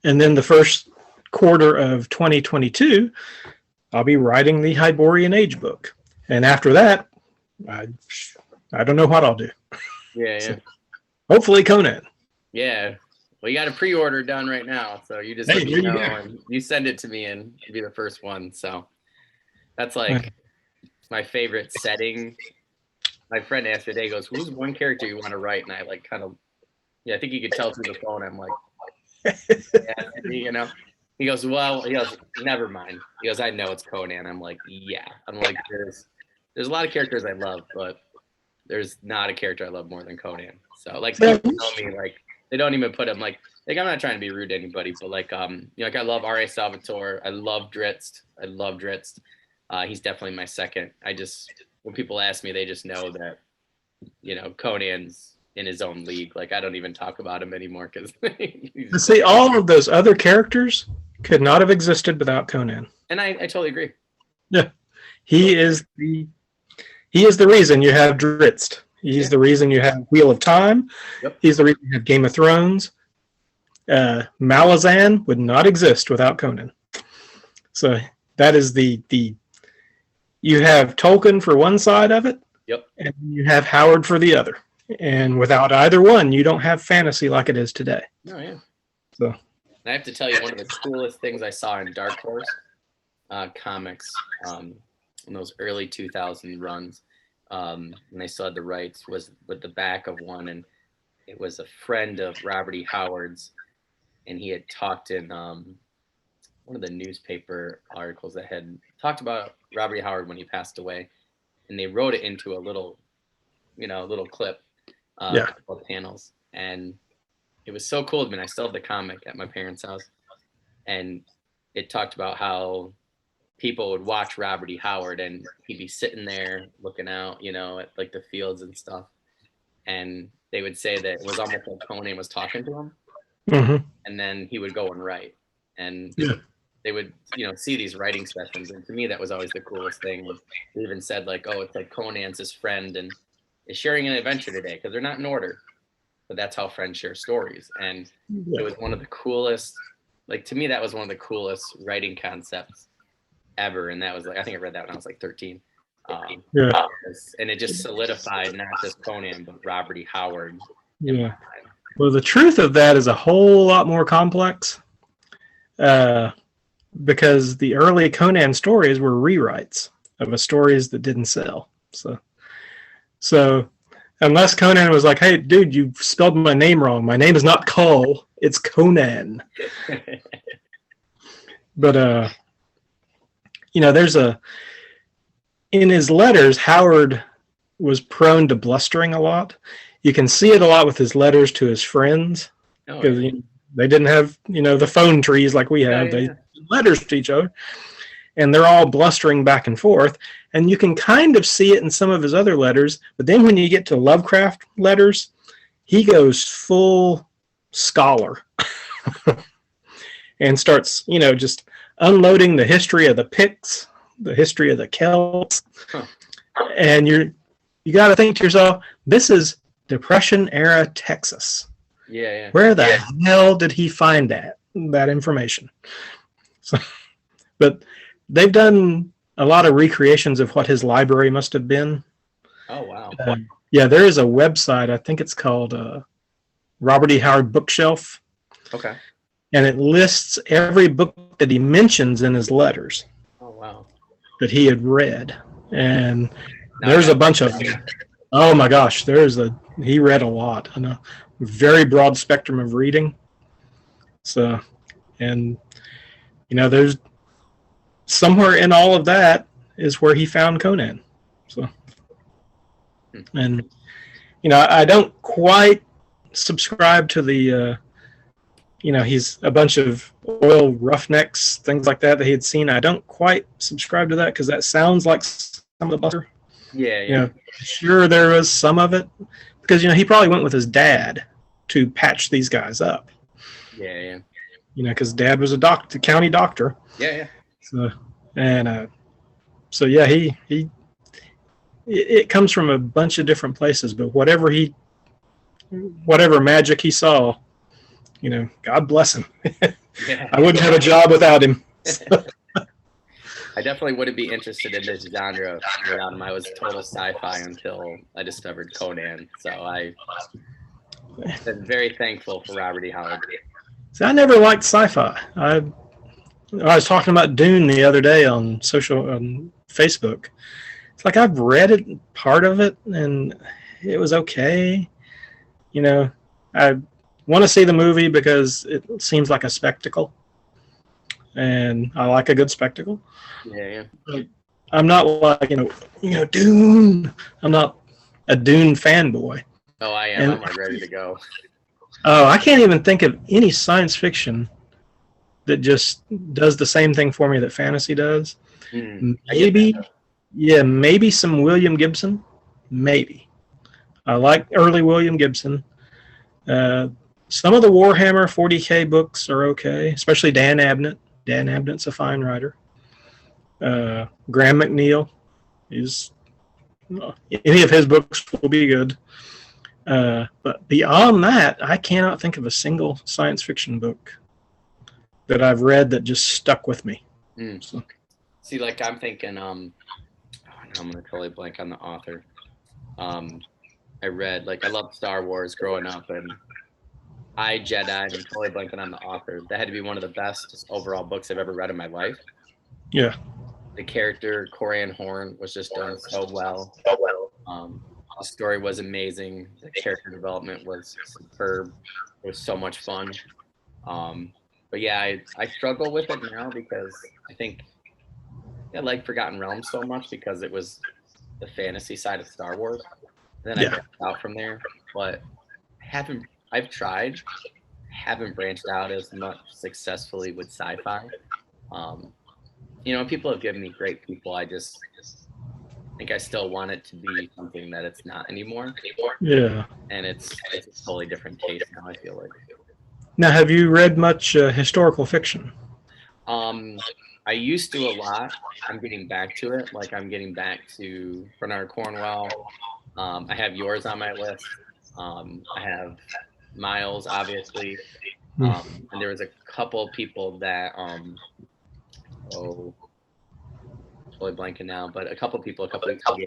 B: And then the first quarter of 2022, I'll be writing the Hyborian Age book. And after that, I don't know what I'll do.
A: Yeah.
B: So, hopefully Conan.
A: Yeah. Well, you got a pre-order done right now, so you just let me know, and you send it to me, and you'll be the first one. So that's like my favorite setting. My friend asked me today, goes, "Who's one character you want to write?" And I I think you could tell through the phone. I'm like, yeah, He goes, never mind. He goes, I know it's Conan. I'm like, yeah. I'm like, there's a lot of characters I love, but there's not a character I love more than Conan. So people tell me they don't even put him like I'm not trying to be rude to anybody, but like like I love R.A. Salvatore. I love Drizzt. He's definitely my second. When people ask me, they just know that Conan's in his own league. Like I don't even talk about him anymore because
B: see, all of those other characters could not have existed without Conan.
A: And I totally agree.
B: Yeah, he is the reason you have Drizzt. He's the reason you have Wheel of Time.
A: Yep.
B: He's the reason you have Game of Thrones. Malazan would not exist without Conan. So that is the you have Tolkien for one side of it,
A: yep,
B: and you have Howard for the other. And without either one, you don't have fantasy like it is today.
A: Oh yeah.
B: So
A: and I have to tell you, one of the coolest things I saw in Dark Horse comics in those early 2000 runs, when I still had the rights, was with the back of one, and it was a friend of Robert E. Howard's, and he had talked in one of the newspaper articles that had talked about Robert E. Howard when he passed away, and they wrote it into a little clip, a couple of panels, and it was so cool. I mean, I still have the comic at my parents' house, and it talked about how people would watch Robert E. Howard, and he'd be sitting there looking out, at like the fields and stuff, and they would say that it was almost like Conan was talking to him,
B: mm-hmm.
A: and then he would go and write, and they would, see these writing sessions, and to me that was always the coolest thing. They even said like, oh, it's like Conan's his friend and is sharing an adventure today, because they're not in order, but that's how friends share stories, and it was one of the coolest. Like to me, that was one of the coolest writing concepts ever, and that was like, I think I read that when I was like 13. And it just solidified not just Conan but Robert E. Howard.
B: Yeah. Well, the truth of that is a whole lot more complex, because the early Conan stories were rewrites of stories that didn't sell. So unless Conan was like, "Hey, dude, you spelled my name wrong. My name is not Cole, it's Conan." But there's in his letters, Howard was prone to blustering a lot. You can see it a lot with his letters to his friends, because they didn't have the phone trees like we have. They letters to each other, and they're all blustering back and forth. And you can kind of see it in some of his other letters. But then when you get to Lovecraft letters, he goes full scholar and starts just unloading the history of the Picts, the history of the Celts, and you got to think to yourself, this is Depression era Texas. Where the hell did he find that information? So, but they've done a lot of recreations of what his library must have been.
A: Oh wow!
B: There is a website. I think it's called Robert E. Howard Bookshelf.
A: Okay.
B: And it lists every book that he mentions in his letters.
A: Oh wow!
B: That he had read, and there's a bunch of them. Oh my gosh, he read a lot. I know, very broad spectrum of reading. So, and there's somewhere in all of that is where he found Conan. So, and I don't quite subscribe to the he's a bunch of oil roughnecks, things like that he had seen. I don't quite subscribe to that, because that sounds like some of the butter. Sure, there was some of it, because he probably went with his dad to patch these guys up. Because dad was a county doctor. So it comes from a bunch of different places, but whatever magic he saw, God bless him. I wouldn't have a job without him.
A: I definitely wouldn't be interested in this genre without him. I was total sci-fi until I discovered Conan. So I've been very thankful for Robert E. Howard.
B: See, I never liked sci-fi. I was talking about Dune the other day on Facebook. It's like I've read it, part of it, and it was okay. I want to see the movie because it seems like a spectacle, and I like a good spectacle. I'm not like Dune. I'm not a Dune fanboy.
A: Oh, I am. I'm like ready to go.
B: Oh, I can't even think of any science fiction that just does the same thing for me that fantasy does.
A: I get that.
B: Maybe, yeah, maybe some William Gibson. Maybe. I like early William Gibson. Uh, some of the Warhammer 40K books are okay, especially Dan Abnett. Dan Abnett's a fine writer. Graham McNeil is any of his books will be good. But beyond that, I cannot think of a single science fiction book that I've read that just stuck with me. So.
A: See, like I'm thinking, I'm gonna totally blank on the author. I read, like, I loved Star Wars growing up, and I Jedi, and I'm totally blanking on the author. That had to be one of the best overall books I've ever read in my life.
B: Yeah.
A: The character Corian Horn was just done so well. The story was amazing. The character development was superb. It was so much fun. But yeah, I struggle with it now because I think I like Forgotten Realms so much because it was the fantasy side of Star Wars. Then I branched out from there, but I've tried, haven't branched out as much successfully with sci-fi. People have given me great people. I just think I still want it to be something that it's not anymore.
B: Yeah.
A: And it's a totally different taste now, I feel like.
B: Now, have you read much historical fiction?
A: I used to a lot. I'm getting back to it. Like I'm getting back to Bernard Cornwell. I have yours on my list. I have Miles, obviously. And there was a couple people that, totally blanking now, but a couple people weeks ago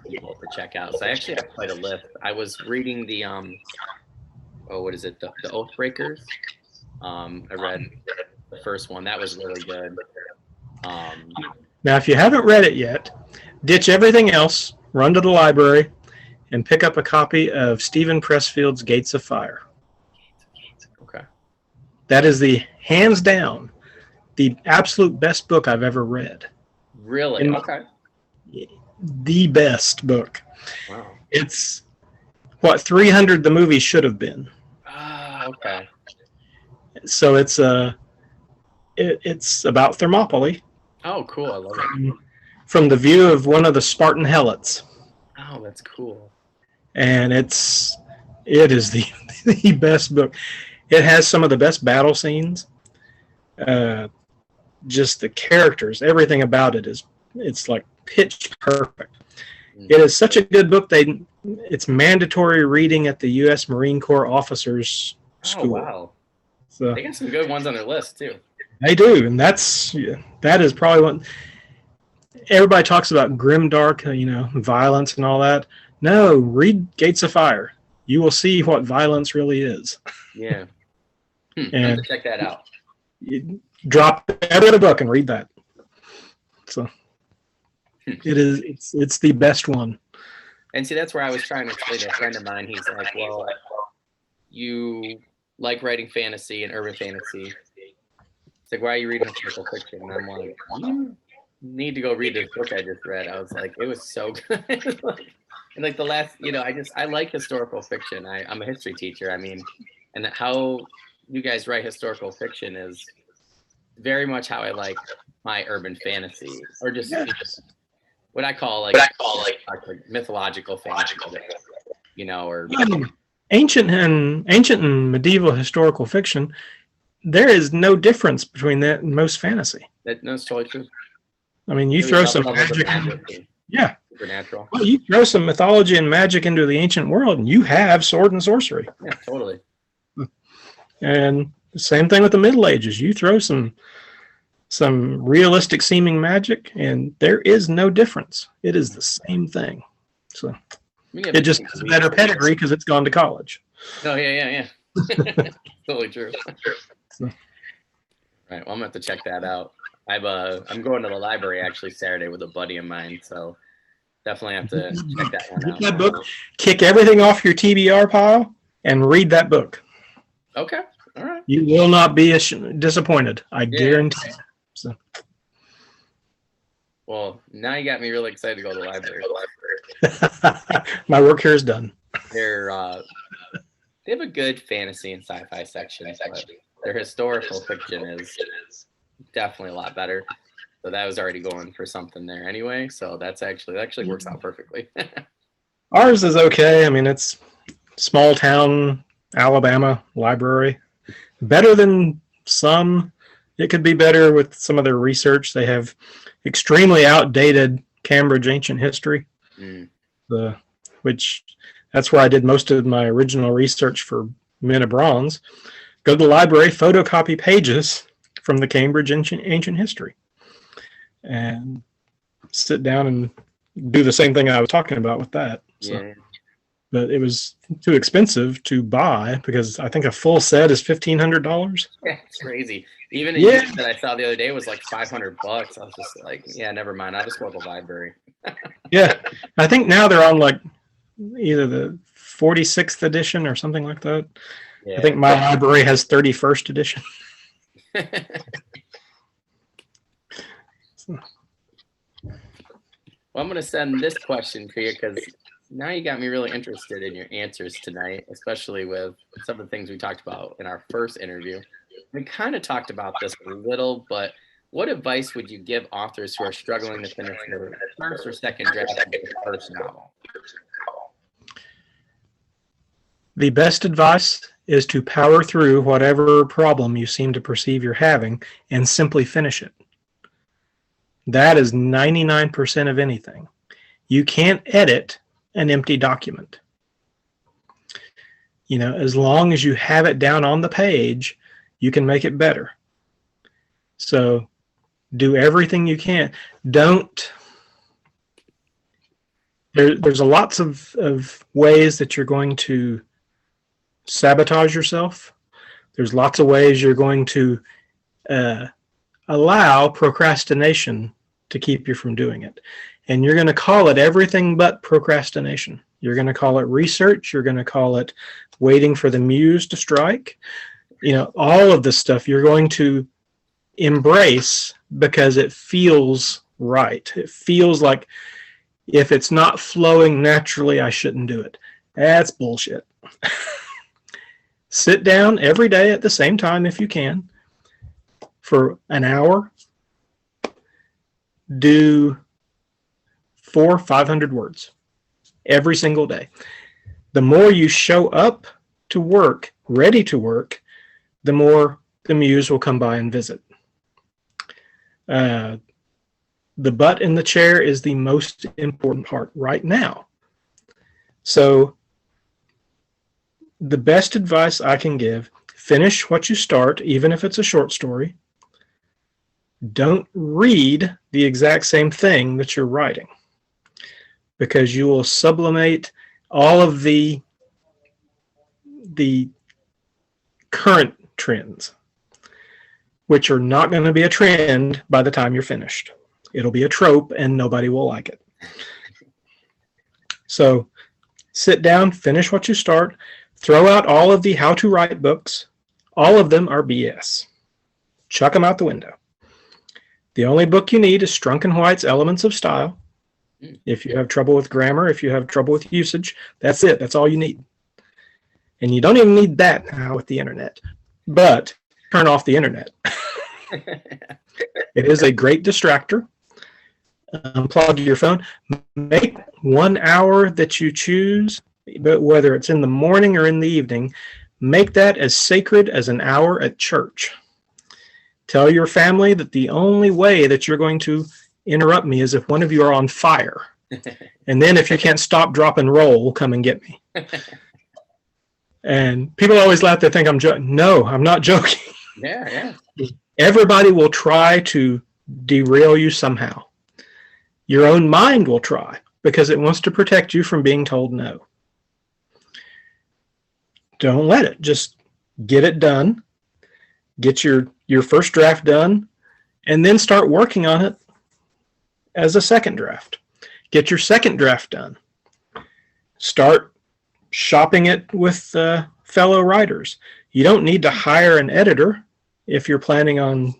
A: people to check out. So I actually have quite a list. I was reading the, what is it? The Oathbreakers. I read the first one. That was really good.
B: Now, if you haven't read it yet, ditch everything else, run to the library, and pick up a copy of Stephen Pressfield's Gates of Fire.
A: Okay.
B: That is hands down, the absolute best book I've ever read.
A: Really? Okay.
B: The best book.
A: Wow.
B: It's what 300 the movie should have been.
A: Okay.
B: So it's about Thermopylae.
A: Oh, cool. I love it.
B: From the view of one of the Spartan helots.
A: Oh, that's cool.
B: And it is the best book. It has some of the best battle scenes. Just the characters, everything about it's like pitch perfect. It is such a good book. It's mandatory reading at the U.S. Marine Corps officers school.
A: Oh, wow.
B: So
A: they got some good ones on their list too.
B: They do, and that is probably what everybody talks about. Grimdark, violence and all that. No, read Gates of Fire. You will see what violence really is.
A: Yeah.
B: And
A: I have to check that out.
B: Drop every other book and read that. So it's the best one.
A: And see, that's where I was trying to explain to a friend of mine. He's like, well, you like writing fantasy and urban fantasy. It's like, why are you reading historical fiction? And I'm like, you need to go read this book I just read. I was like, it was so good. And like the last, I like historical fiction. I'm a history teacher. I mean, and how you guys write historical fiction is very much how I like my urban fantasy, or just what I call like mythological fantasy, or
B: ancient and medieval historical fiction. There is no difference between that and most fantasy.
A: That's totally true.
B: I mean, you throw some magic. Yeah.
A: Supernatural.
B: Well, you throw some mythology and magic into the ancient world, and you have sword and sorcery.
A: Yeah, totally.
B: And the same thing with the Middle Ages. You throw some realistic seeming magic, and there is no difference. It is the same thing. So it just has a better pedigree because it's gone to college.
A: Oh, yeah. Totally true. So. Right. Well, I'm gonna have to check that out. I'm going to the library actually Saturday with a buddy of mine, so definitely have to check that one out.
B: That book, kick everything off your TBR pile and read that book.
A: Okay. All right.
B: You will not be disappointed. I guarantee. So.
A: Well, now you got me really excited to go to the library.
B: My work here is done.
A: They're They have a good fantasy and sci-fi section, but their historical fiction is definitely a lot better. So that was already going for something there anyway. So that actually works out perfectly.
B: Ours is okay. I mean, it's small town Alabama library. Better than some. It could be better with some of their research. They have extremely outdated Cambridge ancient history, which that's where I did most of my original research for Men of Bronze. Go to the library, photocopy pages from the Cambridge ancient history, and sit down and do the same thing I was talking about with that. So.
A: Yeah.
B: But it was too expensive to buy because I think a full set is $1,500.
A: Yeah, it's crazy. Even a unit that I saw the other day was like $500. I was just like, yeah, never mind. I'll just go to the library.
B: Yeah, I think now they're on like either the 46th edition or something like that. Yeah. I think my library has 31st edition.
A: Well, I'm going to send this question to you because now you got me really interested in your answers tonight, especially with some of the things we talked about in our first interview. We kind of talked about this a little, but what advice would you give authors who are struggling to finish their first or second draft of their first novel?
B: The best advice is to power through whatever problem you seem to perceive you're having and simply finish it. That is 99% of anything. You can't edit an empty document. You know, as long as you have it down on the page, you can make it better. So do everything you can. There's a lots of ways that you're going to sabotage yourself. There's lots of ways you're going to allow procrastination to keep you from doing it. And you're going to call it everything but procrastination. You're going to call it research. You're going to call it waiting for the muse to strike. You know, all of this stuff you're going to embrace because it feels right. It feels like if it's not flowing naturally, I shouldn't do it. That's bullshit. Sit down every day at the same time if you can for an hour. Do 400 or 500 words every single day. The more you show up to work, ready to work, the more the muse will come by and visit. The butt in the chair is the most important part right now. So the best advice I can give, finish what you start, even if it's a short story. Don't read the exact same thing that you're writing, because you will sublimate all of the current trends, which are not going to be a trend by the time you're finished. It'll be a trope and nobody will like it. So sit down, finish what you start, throw out all of the how to write books. All of them are BS. Chuck them out the window. The only book you need is Strunk and White's Elements of Style. If you have trouble with grammar, if you have trouble with usage, that's it. That's all you need. And you don't even need that now with the internet. But turn off the internet. It is a great distractor. Unplug your phone. Make 1 hour that you choose, but whether it's in the morning or in the evening, make that as sacred as an hour at church. Tell your family that the only way that you're going to interrupt me is if one of you are on fire. And then if you can't stop, drop, and roll, come and get me. And people always laugh. They think I'm joking. No, I'm not joking.
A: Yeah.
B: Everybody will try to derail you somehow. Your own mind will try because it wants to protect you from being told no. Don't let it. Just get it done. Get your first draft done, and then start working on it as a second draft. Get your second draft done. Start shopping it with fellow writers. You don't need to hire an editor if you're planning on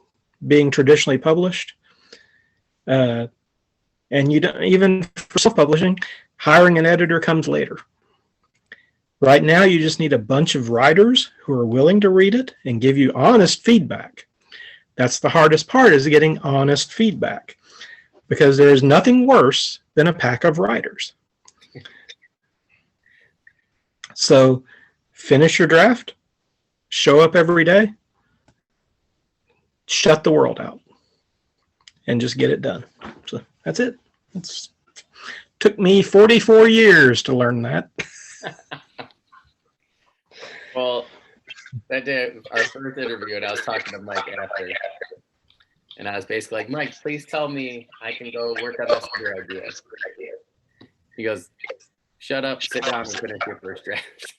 B: being traditionally published. And you don't, even for self-publishing, hiring an editor comes later. Right now, you just need a bunch of writers who are willing to read it and give you honest feedback. That's the hardest part, is getting honest feedback, because there is nothing worse than a pack of writers. So finish your draft, show up every day, shut the world out, and just get it done. So that's it. It took me 44 years to learn that.
A: Well, that day, our first interview, and I was talking to Mike after, and I was basically like, Mike, please tell me I can go work on this other idea. He goes, shut up, sit down, and finish your first draft.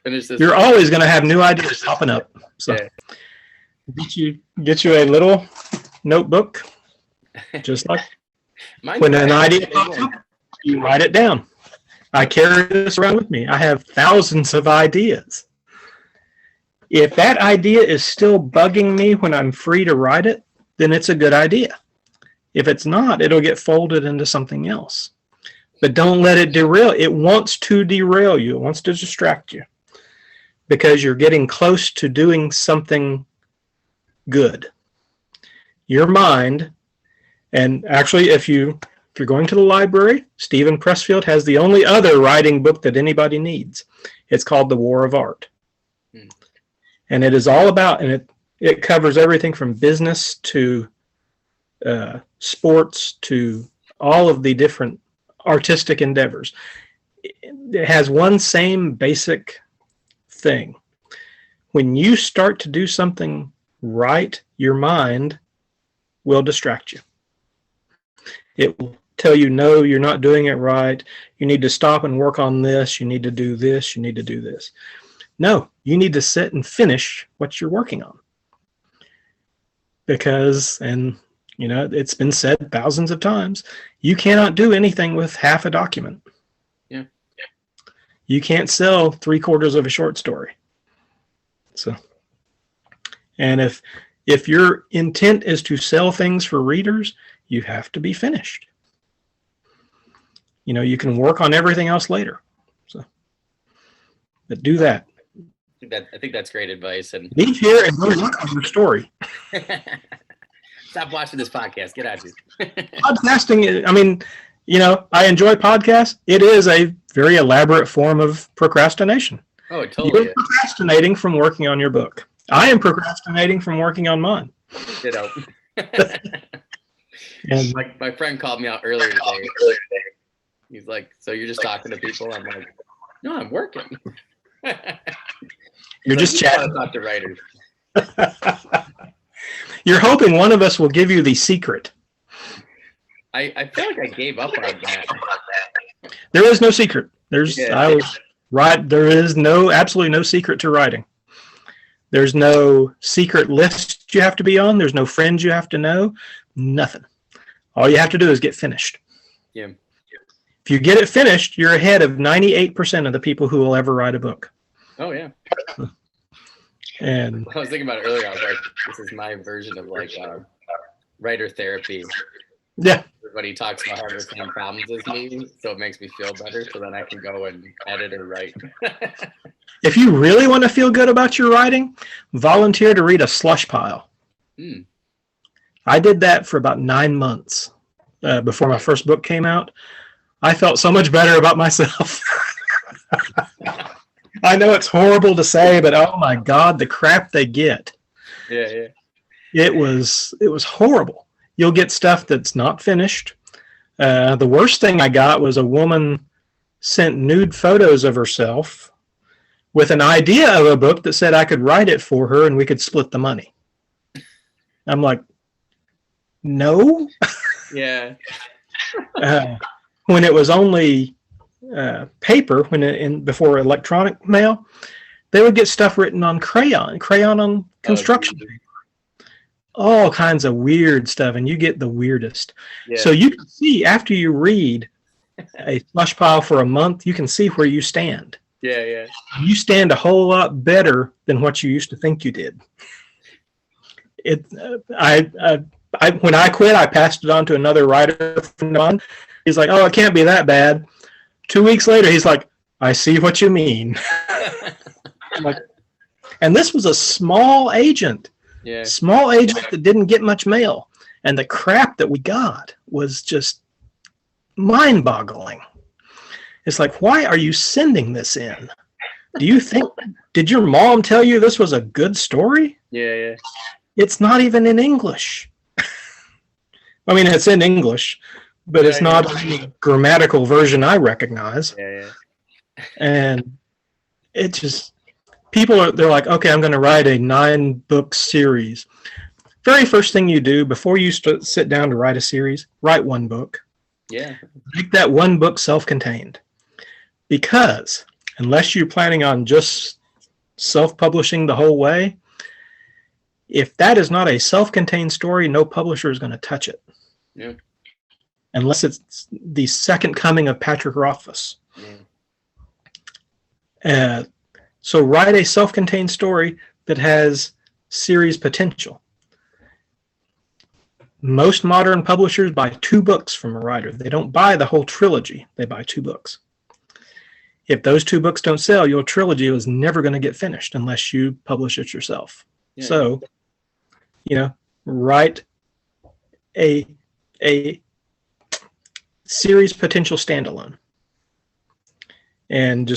A: Finish this.
B: You're always going to have new ideas popping up. So yeah. Get you a little notebook, just like when an idea pops up, you write it down. I carry this around with me. I have thousands of ideas. If that idea is still bugging me when I'm free to write it, then it's a good idea. If it's not, it'll get folded into something else. But don't let it derail. It wants to derail you. It wants to distract you because you're getting close to doing something good. Your mind, and actually if you're going to the library, Stephen Pressfield has the only other writing book that anybody needs. It's called The War of Art. And it is all about, and it covers everything from business to sports to all of the different artistic endeavors. It has one same basic thing. When you start to do something right, your mind will distract you. It will tell you, no, you're not doing it right. You need to stop and work on this. You need to do this. You need to do this. No, you need to sit and finish what you're working on. Because, and you know, it's been said thousands of times, you cannot do anything with half a document.
A: Yeah.
B: You can't sell 3/4 of a short story. So, and if your intent is to sell things for readers, you have to be finished. You know, you can work on everything else later. So, but do that.
A: I think that's great advice. And
B: leave here and go work on your story.
A: Stop watching this podcast. Get out of here.
B: Podcasting, I mean, you know, I enjoy podcasts. It is a very elaborate form of procrastination.
A: Oh, it totally
B: You're procrastinating from working on your book. I am procrastinating from working on mine.
A: Ditto.
B: And
A: my friend called me out earlier today. He's like, so you're just talking to people? I'm like, no, I'm working.
B: You're just chatting.
A: I talk to writers.
B: You're hoping one of us will give you the secret.
A: I feel like I gave up on that.
B: There is no secret. There is absolutely no secret to writing. There's no secret list you have to be on. There's no friends you have to know. Nothing. All you have to do is get finished.
A: Yeah.
B: If you get it finished, you're ahead of 98% of the people who will ever write a book.
A: Oh, yeah.
B: And
A: I was thinking about it earlier. I was like, this is my version of like writer therapy.
B: Yeah.
A: Everybody talks about having the same problems as me, so it makes me feel better, so then I can go and edit or write.
B: If you really want to feel good about your writing, volunteer to read a slush pile. I did that for about 9 months before my first book came out. I felt so much better about myself. I know it's horrible to say, but oh my God, the crap they get.
A: Yeah.
B: It was horrible. You'll get stuff that's not finished. The worst thing I got was a woman sent nude photos of herself with an idea of a book that said I could write it for her and we could split the money. I'm like, no.
A: Yeah.
B: When it was only paper, before electronic mail, they would get stuff written on crayon on construction paper. All kinds of weird stuff, and you get the weirdest. Yeah. So you can see, after you read a slush pile for a month, you can see where you stand.
A: Yeah.
B: You stand a whole lot better than what you used to think you did. When I quit, I passed it on to another writer friend of mine. He's like, oh, it can't be that bad. 2 weeks later, he's like, I see what you mean. I'm like, and this was a small agent.
A: Yeah.
B: Small agent that didn't get much mail. And the crap that we got was just mind-boggling. It's like, why are you sending this in? Did your mom tell you this was a good story?
A: Yeah.
B: It's not even in English. I mean, it's in English, but it's not a grammatical version I recognize.
A: Yeah.
B: And it just, they're like, okay, I'm going to write a 9-book series. Very first thing you do before you sit down to write a series, write 1 book.
A: Yeah.
B: Make that 1 book self-contained. Because unless you're planning on just self-publishing the whole way, if that is not a self-contained story, no publisher is going to touch it.
A: Yeah.
B: Unless it's the second coming of Patrick Rothfuss.
A: Yeah.
B: So write a self-contained story that has series potential. Most modern publishers buy 2 books from a writer. They don't buy the whole trilogy. They buy 2 books. If those 2 books don't sell, your trilogy is never going to get finished unless you publish it yourself. Yeah. So, write a series potential standalone. And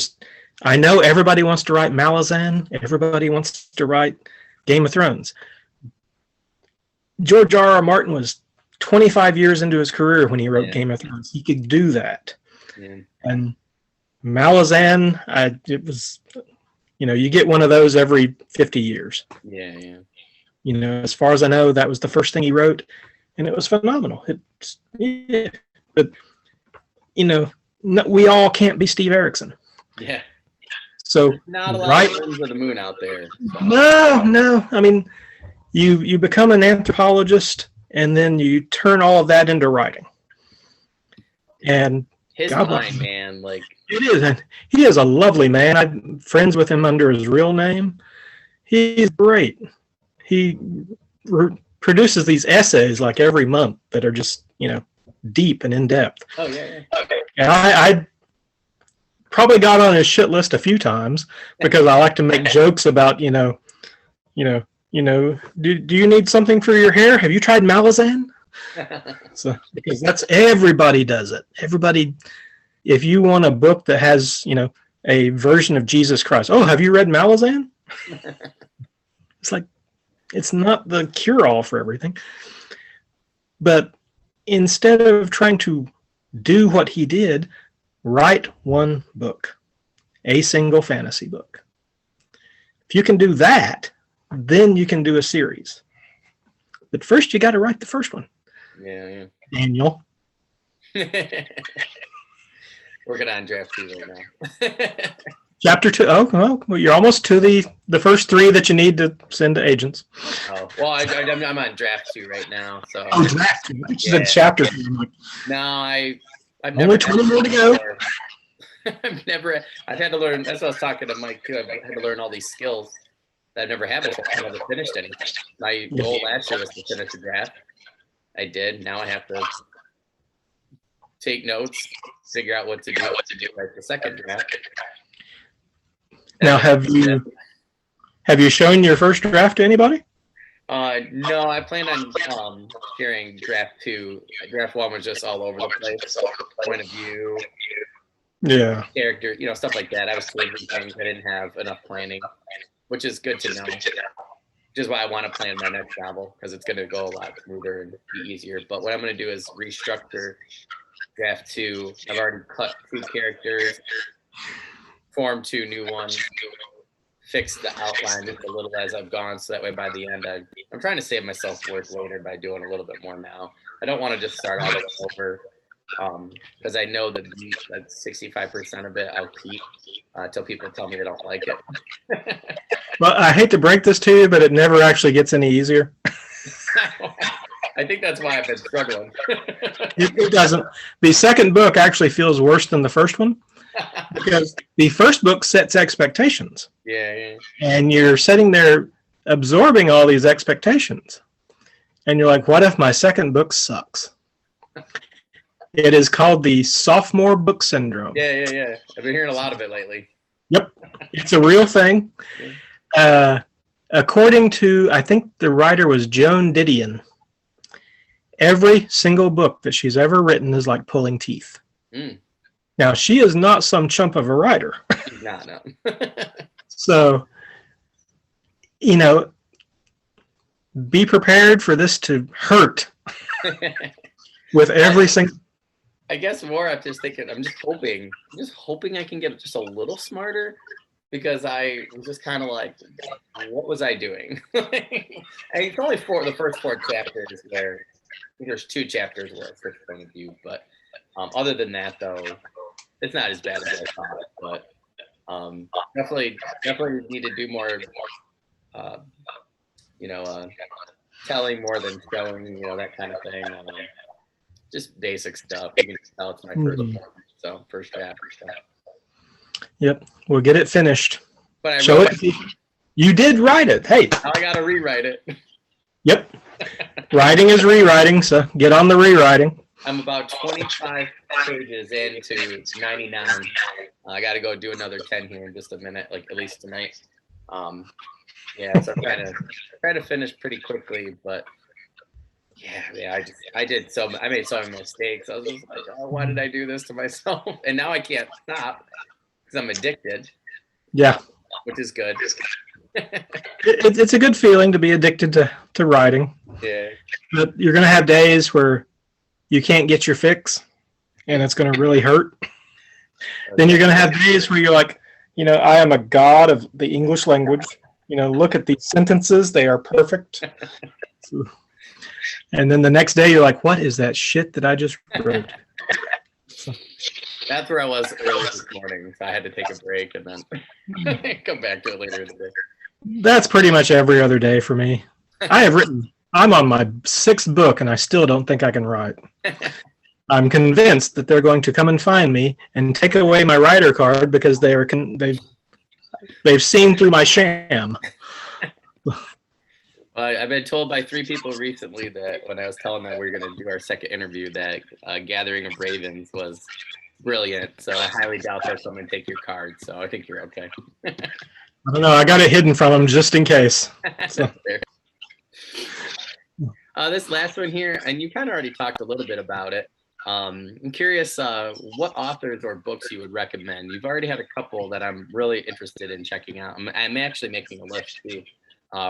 B: I know everybody wants to write Malazan. Everybody wants to write Game of Thrones. George R.R. Martin was 25 years into his career when he wrote Game of Thrones. He could do that. Yeah. And Malazan, it was, you get one of those every 50 years.
A: Yeah.
B: As far as I know, that was the first thing he wrote, and it was phenomenal. But we all can't be Steve Erickson.
A: Yeah.
B: So
A: there's not a lot of Winds of the Moon out there. So.
B: No. I mean, you become an anthropologist, and then you turn all of that into writing. And
A: his mind, man, like
B: it is, and he is a lovely man. I'm friends with him under his real name. He's great. He produces these essays like every month that are just deep and in depth.
A: Oh yeah.
B: Okay. And I probably got on his shit list a few times because I like to make jokes about do you need something for your hair? Have you tried Malazan? So because that's everybody does it. Everybody, if you want a book that has a version of Jesus Christ, have you read Malazan? It's like it's not the cure-all for everything. But instead of trying to do what he did, write 1 book, a single fantasy book. If you can do that, then you can do a series. But first, you got to write the first one.
A: Yeah.
B: Daniel.
A: Working on draft 2 right now.
B: Chapter 2. Oh, well, you're almost to the first 3 that you need to send to agents.
A: Oh, well, I'm on draft 2 right now. So.
B: Oh, draft 2. I said chapter 2.
A: No, I've
B: only 20 more to go.
A: I've had to learn. That's what I was talking to Mike too. I've had to learn all these skills that I've never had before. I never finished anything. My goal last year was to finish a draft. I did. Now I have to take notes, figure out what to do like the second draft.
B: Now, have you shown your first draft to anybody?
A: No, I plan on sharing draft 2. Draft 1 was just all over the place. Point of view, character, stuff like that. I was changing things. I didn't have enough planning, which is good to know. Which is why I want to plan my next novel, because it's going to go a lot smoother and be easier. But what I'm going to do is restructure draft 2. I've already cut 2 characters, formed 2 new ones, fixed the outline just a little as I've gone, so that way by the end I'm trying to save myself work later by doing a little bit more now. I don't want to just start all over because I know that 65% of it I'll keep until people tell me they don't like it.
B: Well, I hate to break this to you, but it never actually gets any easier.
A: I think that's why I've been struggling.
B: It doesn't. The second book actually feels worse than the first one because the first book sets expectations.
A: Yeah.
B: And you're sitting there absorbing all these expectations. And you're like, what if my second book sucks? It is called the Sophomore Book Syndrome.
A: Yeah. I've been hearing a lot of it lately.
B: Yep, it's a real thing. According to, I think the writer was Joan Didion, every single book that she's ever written is like pulling teeth. Now, she is not some chump of a writer.
A: She's not, no.
B: So, you know, be prepared for this to hurt with every single.
A: I guess more I'm just thinking, I'm just hoping I can get just a little smarter, because I was just kind of like, what was I doing? And it's only the first 4 chapters where, I think there's 2 chapters where it's first point of view, but other than that, though, it's not as bad as I thought. But definitely need to do more, telling more than showing, that kind of thing. Just basic stuff. You can tell it's my first draft.
B: Yep, we'll get it finished.
A: But I
B: show it. You did write it. Hey.
A: Now I gotta rewrite it.
B: Yep. Writing is rewriting, so get on the rewriting.
A: I'm about 25 pages into 99. I got to go do another 10 here in just a minute, like at least tonight. Yeah, so I'm trying to finish pretty quickly, but yeah, I made so many mistakes. I was just like, oh, why did I do this to myself? And now I can't stop because I'm addicted.
B: Yeah,
A: which is good.
B: It's a good feeling to be addicted to writing.
A: Yeah,
B: but you're gonna have days where you can't get your fix, and it's gonna really hurt. Then you're gonna have days where you're like, I am a god of the English language. Look at these sentences; they are perfect. And then the next day, you're like, what is that shit that I just wrote?
A: That's where I was early this morning, so I had to take a break and then come back to it later in the day.
B: That's pretty much every other day for me. I'm on my 6th book, and I still don't think I can write. I'm convinced that they're going to come and find me and take away my writer card because they've seen through my sham.
A: I've been told by 3 people recently that when I was telling them we were going to do our second interview, that Gathering of Ravens was brilliant. So I highly doubt that someone take your card. So I think you're okay.
B: I don't know. I got it hidden from them just in case. So.
A: This last one here, and you kind of already talked a little bit about it. I'm curious what authors or books you would recommend. You've already had a couple that I'm really interested in checking out. I'm actually making a list too.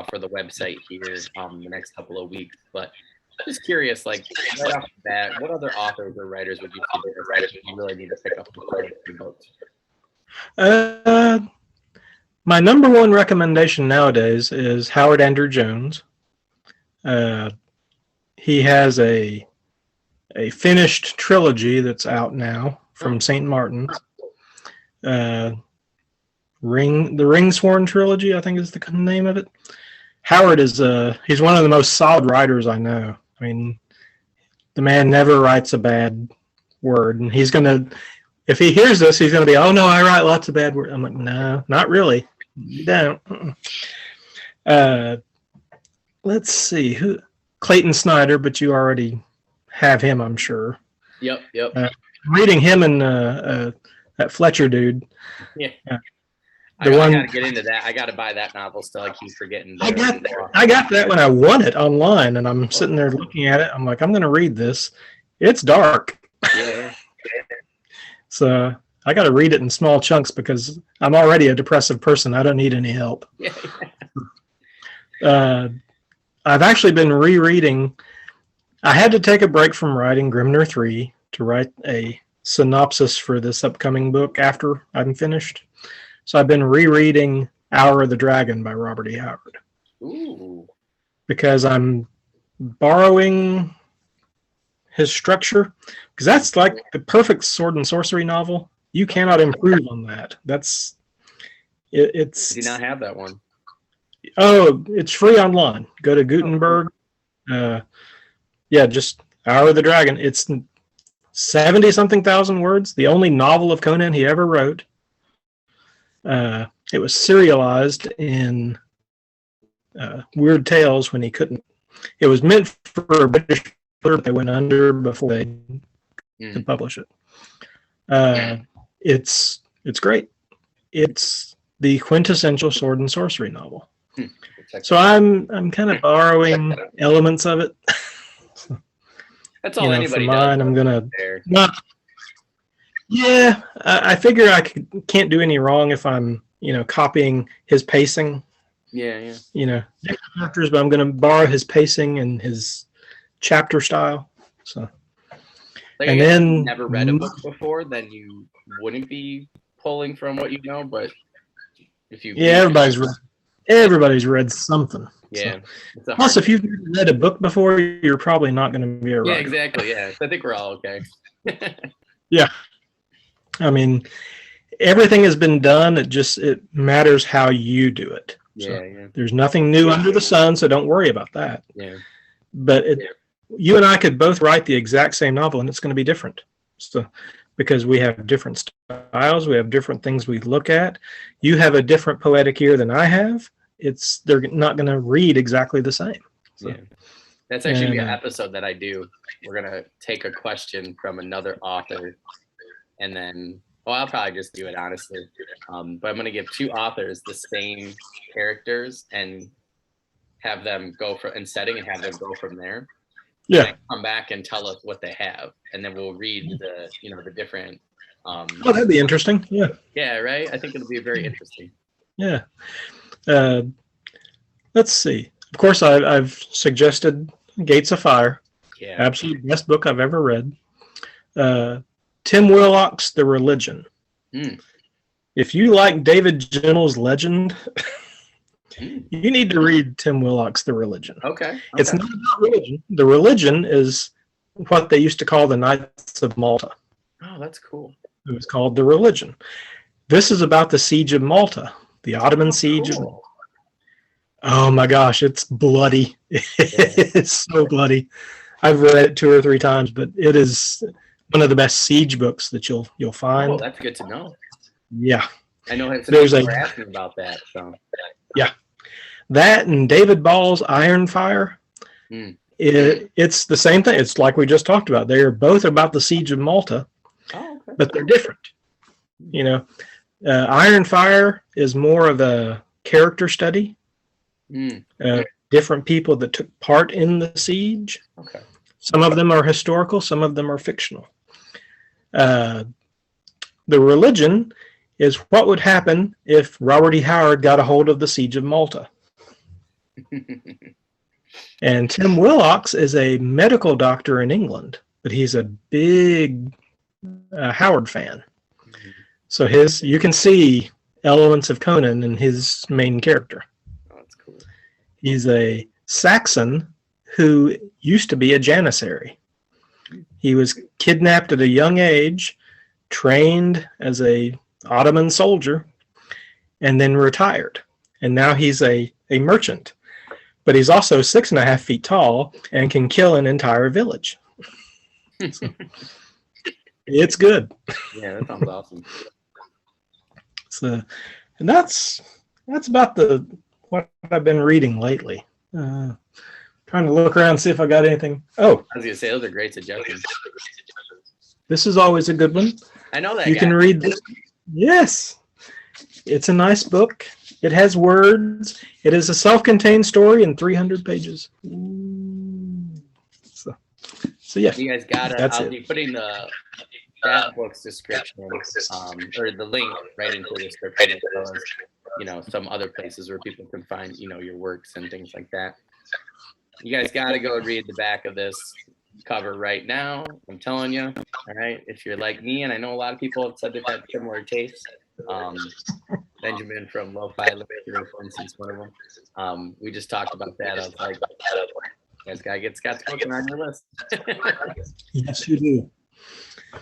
A: For the website here the next couple of weeks, but just curious, like right off the bat, what other authors or writers would you consider you really need to pick up your books?
B: My number one recommendation nowadays is Howard Andrew Jones. He has a finished trilogy that's out now from St. Martin's. The Ringsworn trilogy, I think is the name of it. Howard is he's one of the most solid writers I know. I mean, the man never writes a bad word, and if he hears this, he's gonna be, oh no, I write lots of bad words. I'm like, no, not really. You don't. Let's see, Clayton Snyder, but you already have him, I'm sure.
A: Yep.
B: Reading him and that Fletcher dude.
A: Yeah. I gotta get into that. I gotta buy that novel still. I keep forgetting.
B: I got that when I won it online, and I'm sitting there looking at it. I'm like, I'm gonna read this. It's dark.
A: Yeah.
B: So I gotta read it in small chunks because I'm already a depressive person. I don't need any help.
A: Yeah.
B: I've actually been rereading. I had to take a break from writing Grimner 3 to write a synopsis for this upcoming book after I'm finished. So I've been rereading Hour of the Dragon by Robert E. Howard.
A: Ooh.
B: Because I'm borrowing his structure. Because that's like the perfect sword and sorcery novel. You cannot improve on that. It's.
A: Do you not have that one?
B: Oh, it's free online. Go to Gutenberg. Just Hour of the Dragon. It's 70-something thousand words. The only novel of Conan he ever wrote. It was serialized in Weird Tales when he couldn't. It was meant for a British, but they went under before they to publish it. It's great. It's the quintessential sword and sorcery novel. So I'm kind of borrowing elements of it.
A: That's all anybody
B: for mine,
A: does.
B: I'm gonna not. Yeah, I figure I can't do any wrong if I'm copying his pacing.
A: Yeah.
B: Different chapters, but I'm gonna borrow his pacing and his chapter style. So.
A: Like,
B: and
A: if
B: then
A: you've never read a book before, then you wouldn't be pulling from what you know. But if you
B: everybody's read something.
A: Yeah.
B: So. Plus, if you've read a book before, you're probably not going to be a writer.
A: Yeah, exactly. Yeah, I think we're all okay.
B: Yeah, I mean, everything has been done. It matters how you do it.
A: Yeah.
B: There's nothing new under the sun, so don't worry about that.
A: Yeah.
B: But you and I could both write the exact same novel, and it's going to be different. So, because we have different styles, we have different things we look at. You have a different poetic ear than I have. They're not going to read exactly the same. So,
A: yeah. That's actually an episode that I do. We're going to take a question from another author, and then, I'll probably just do it honestly. But I'm going to give two authors the same characters and have them go and setting and have them go from there.
B: Yeah.
A: Come back and tell us what they have, and then we'll read the different.
B: That'd be interesting. Yeah.
A: Yeah. Right. I think it'll be very interesting.
B: Yeah. Let's see. Of course, I've suggested Gates of Fire.
A: Yeah.
B: Absolute best book I've ever read. Tim Willock's The Religion. If you like David Gentle's Legend, you need to read Tim Willock's The Religion.
A: Okay.
B: It's not about religion. The religion is what they used to call the Knights of Malta.
A: Oh, that's cool.
B: It was called The Religion. This is about the Siege of Malta, the Ottoman siege of Malta. Oh my gosh, it's bloody. It's so bloody. I've read it 2 or 3 times, but it is one of the best siege books that you'll find.
A: Oh, that's good to know.
B: Yeah.
A: I know some people were asking about that. So.
B: Yeah. That and David Ball's Iron Fire. It's the same thing. It's like we just talked about. They are both about the Siege of Malta, but they're different. Iron Fire is more of a character study. Different people that took part in the siege.
A: Okay.
B: Some of them are historical. Some of them are fictional. The Religion is what would happen if Robert E. Howard got a hold of the Siege of Malta. And Tim Willocks is a medical doctor in England, but he's a big Howard fan. So you can see elements of Conan in his main character.
A: Oh, that's cool.
B: He's a Saxon who used to be a janissary. He was kidnapped at a young age, trained as a Ottoman soldier, and then retired. And now he's a merchant. But he's also 6.5 feet tall and can kill an entire village. So, it's good.
A: Yeah, that sounds awesome.
B: So, and that's about what I've been reading lately. Trying to look around and see if I got anything. Oh,
A: I was gonna say those are great suggestions.
B: This is always a good one.
A: I know that
B: you can read this. Yes, it's a nice book. It has words. It is a self-contained story in 300 pages. So yeah.
A: You guys got it. I'll be putting that book's description or the link right into the description, as well as some other places where people can find your works and things like that. You guys got to go and read the back of this cover right now. I'm telling you. All right. If you're like me, and I know a lot of people have said they've had similar tastes. Benjamin from Lo-Fi Literature, for instance, one of them. We just talked about that. I was like, you guys got to get Scott's book on your list.
B: Yes, you do.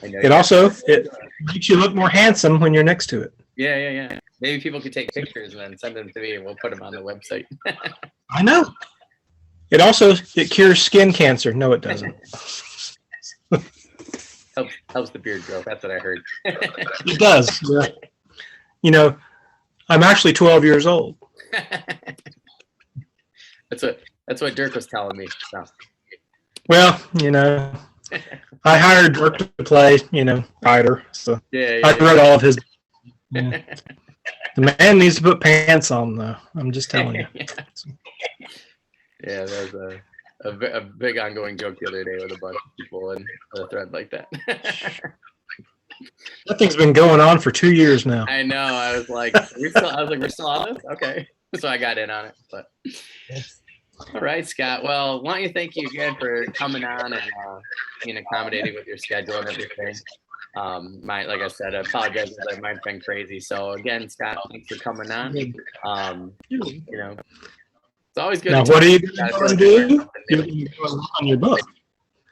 A: I know
B: it makes you look more handsome when you're next to it.
A: Yeah. Maybe people could take pictures and then send them to me, and we'll put them on the website.
B: I know. It cures skin cancer. No, it doesn't.
A: helps the beard grow. That's what I heard.
B: It does. Yeah. I'm actually 12 years old. That's what Dirk was telling me. So. Well, I hired Dirk to play, writer. So
A: Yeah,
B: I wrote all of his. Yeah. The man needs to put pants on, though. I'm just telling you.
A: Yeah, yeah, that was a big ongoing joke the other day with a bunch of people in a thread like that.
B: That thing's been going on for 2 years now.
A: I know. I was like, we're still on this? Okay. So I got in on it. But all right, Scott. Well, why don't you thank you again for coming on and being accommodating with your schedule and everything. Like I said, I apologize that mine's been crazy. So again, Scott, thanks for coming on. It's always good.
B: Now, what are you going to do? You're going to go on your book.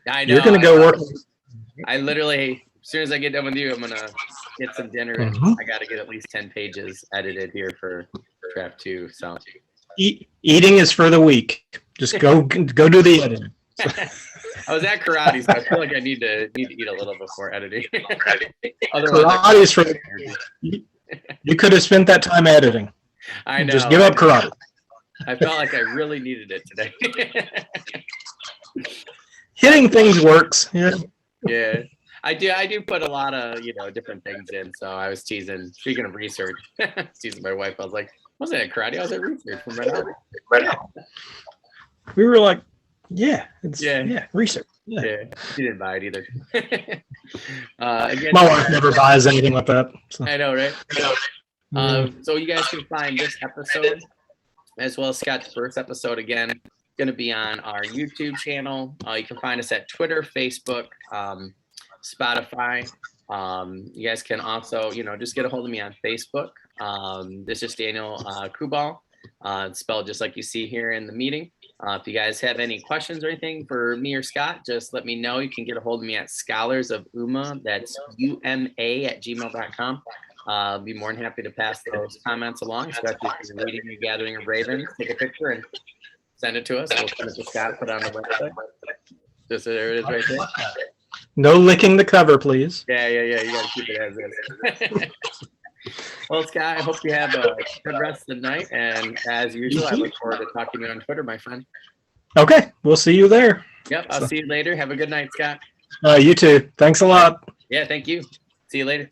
A: I know.
B: You're going to go work.
A: I literally, as soon as I get done with you, I'm going to get some dinner. And I got to get at least 10 pages edited here for draft 2. So
B: eating is for the weak. Just go do the editing.
A: I was at karate, so I feel like I need to eat a little before editing.
B: Karate is for you could have spent that time editing.
A: I know.
B: Just give up karate.
A: I felt like I really needed it today.
B: Hitting things works. Yeah.
A: Yeah. I do put a lot of, different things in. So I was teasing, speaking of research, teasing my wife. I was like, I wasn't at karate, I was at research from right now.
B: We were like, yeah, research.
A: Yeah, she didn't buy it either. Again,
B: my wife never buys anything like that. So.
A: I know, right? So you guys can find this episode as well as Scott's first episode again. Going to be on our YouTube channel. You can find us at Twitter, Facebook, Spotify. You guys can also, just get a hold of me on Facebook. This is Daniel Coolbaugh. It's spelled just like you see here in the meeting. If you guys have any questions or anything for me or Scott, just let me know. You can get a hold of me at Scholars of Uma. That's UMA@gmail.com. I'll be more than happy to pass those comments along, especially if you're reading The Gathering of Ravens. Take a picture and send it to us. We'll send it to Scott, put it on the website. Just there it is right there.
B: No licking the cover, please.
A: Yeah. You got to keep it as is. Well, Scott, I hope you have a good rest of the night. And as usual, I look forward to talking to you on Twitter, my friend.
B: Okay. We'll see you there.
A: Yep. I'll see you later. Have a good night, Scott.
B: You too. Thanks a lot.
A: Yeah. Thank you. See you later.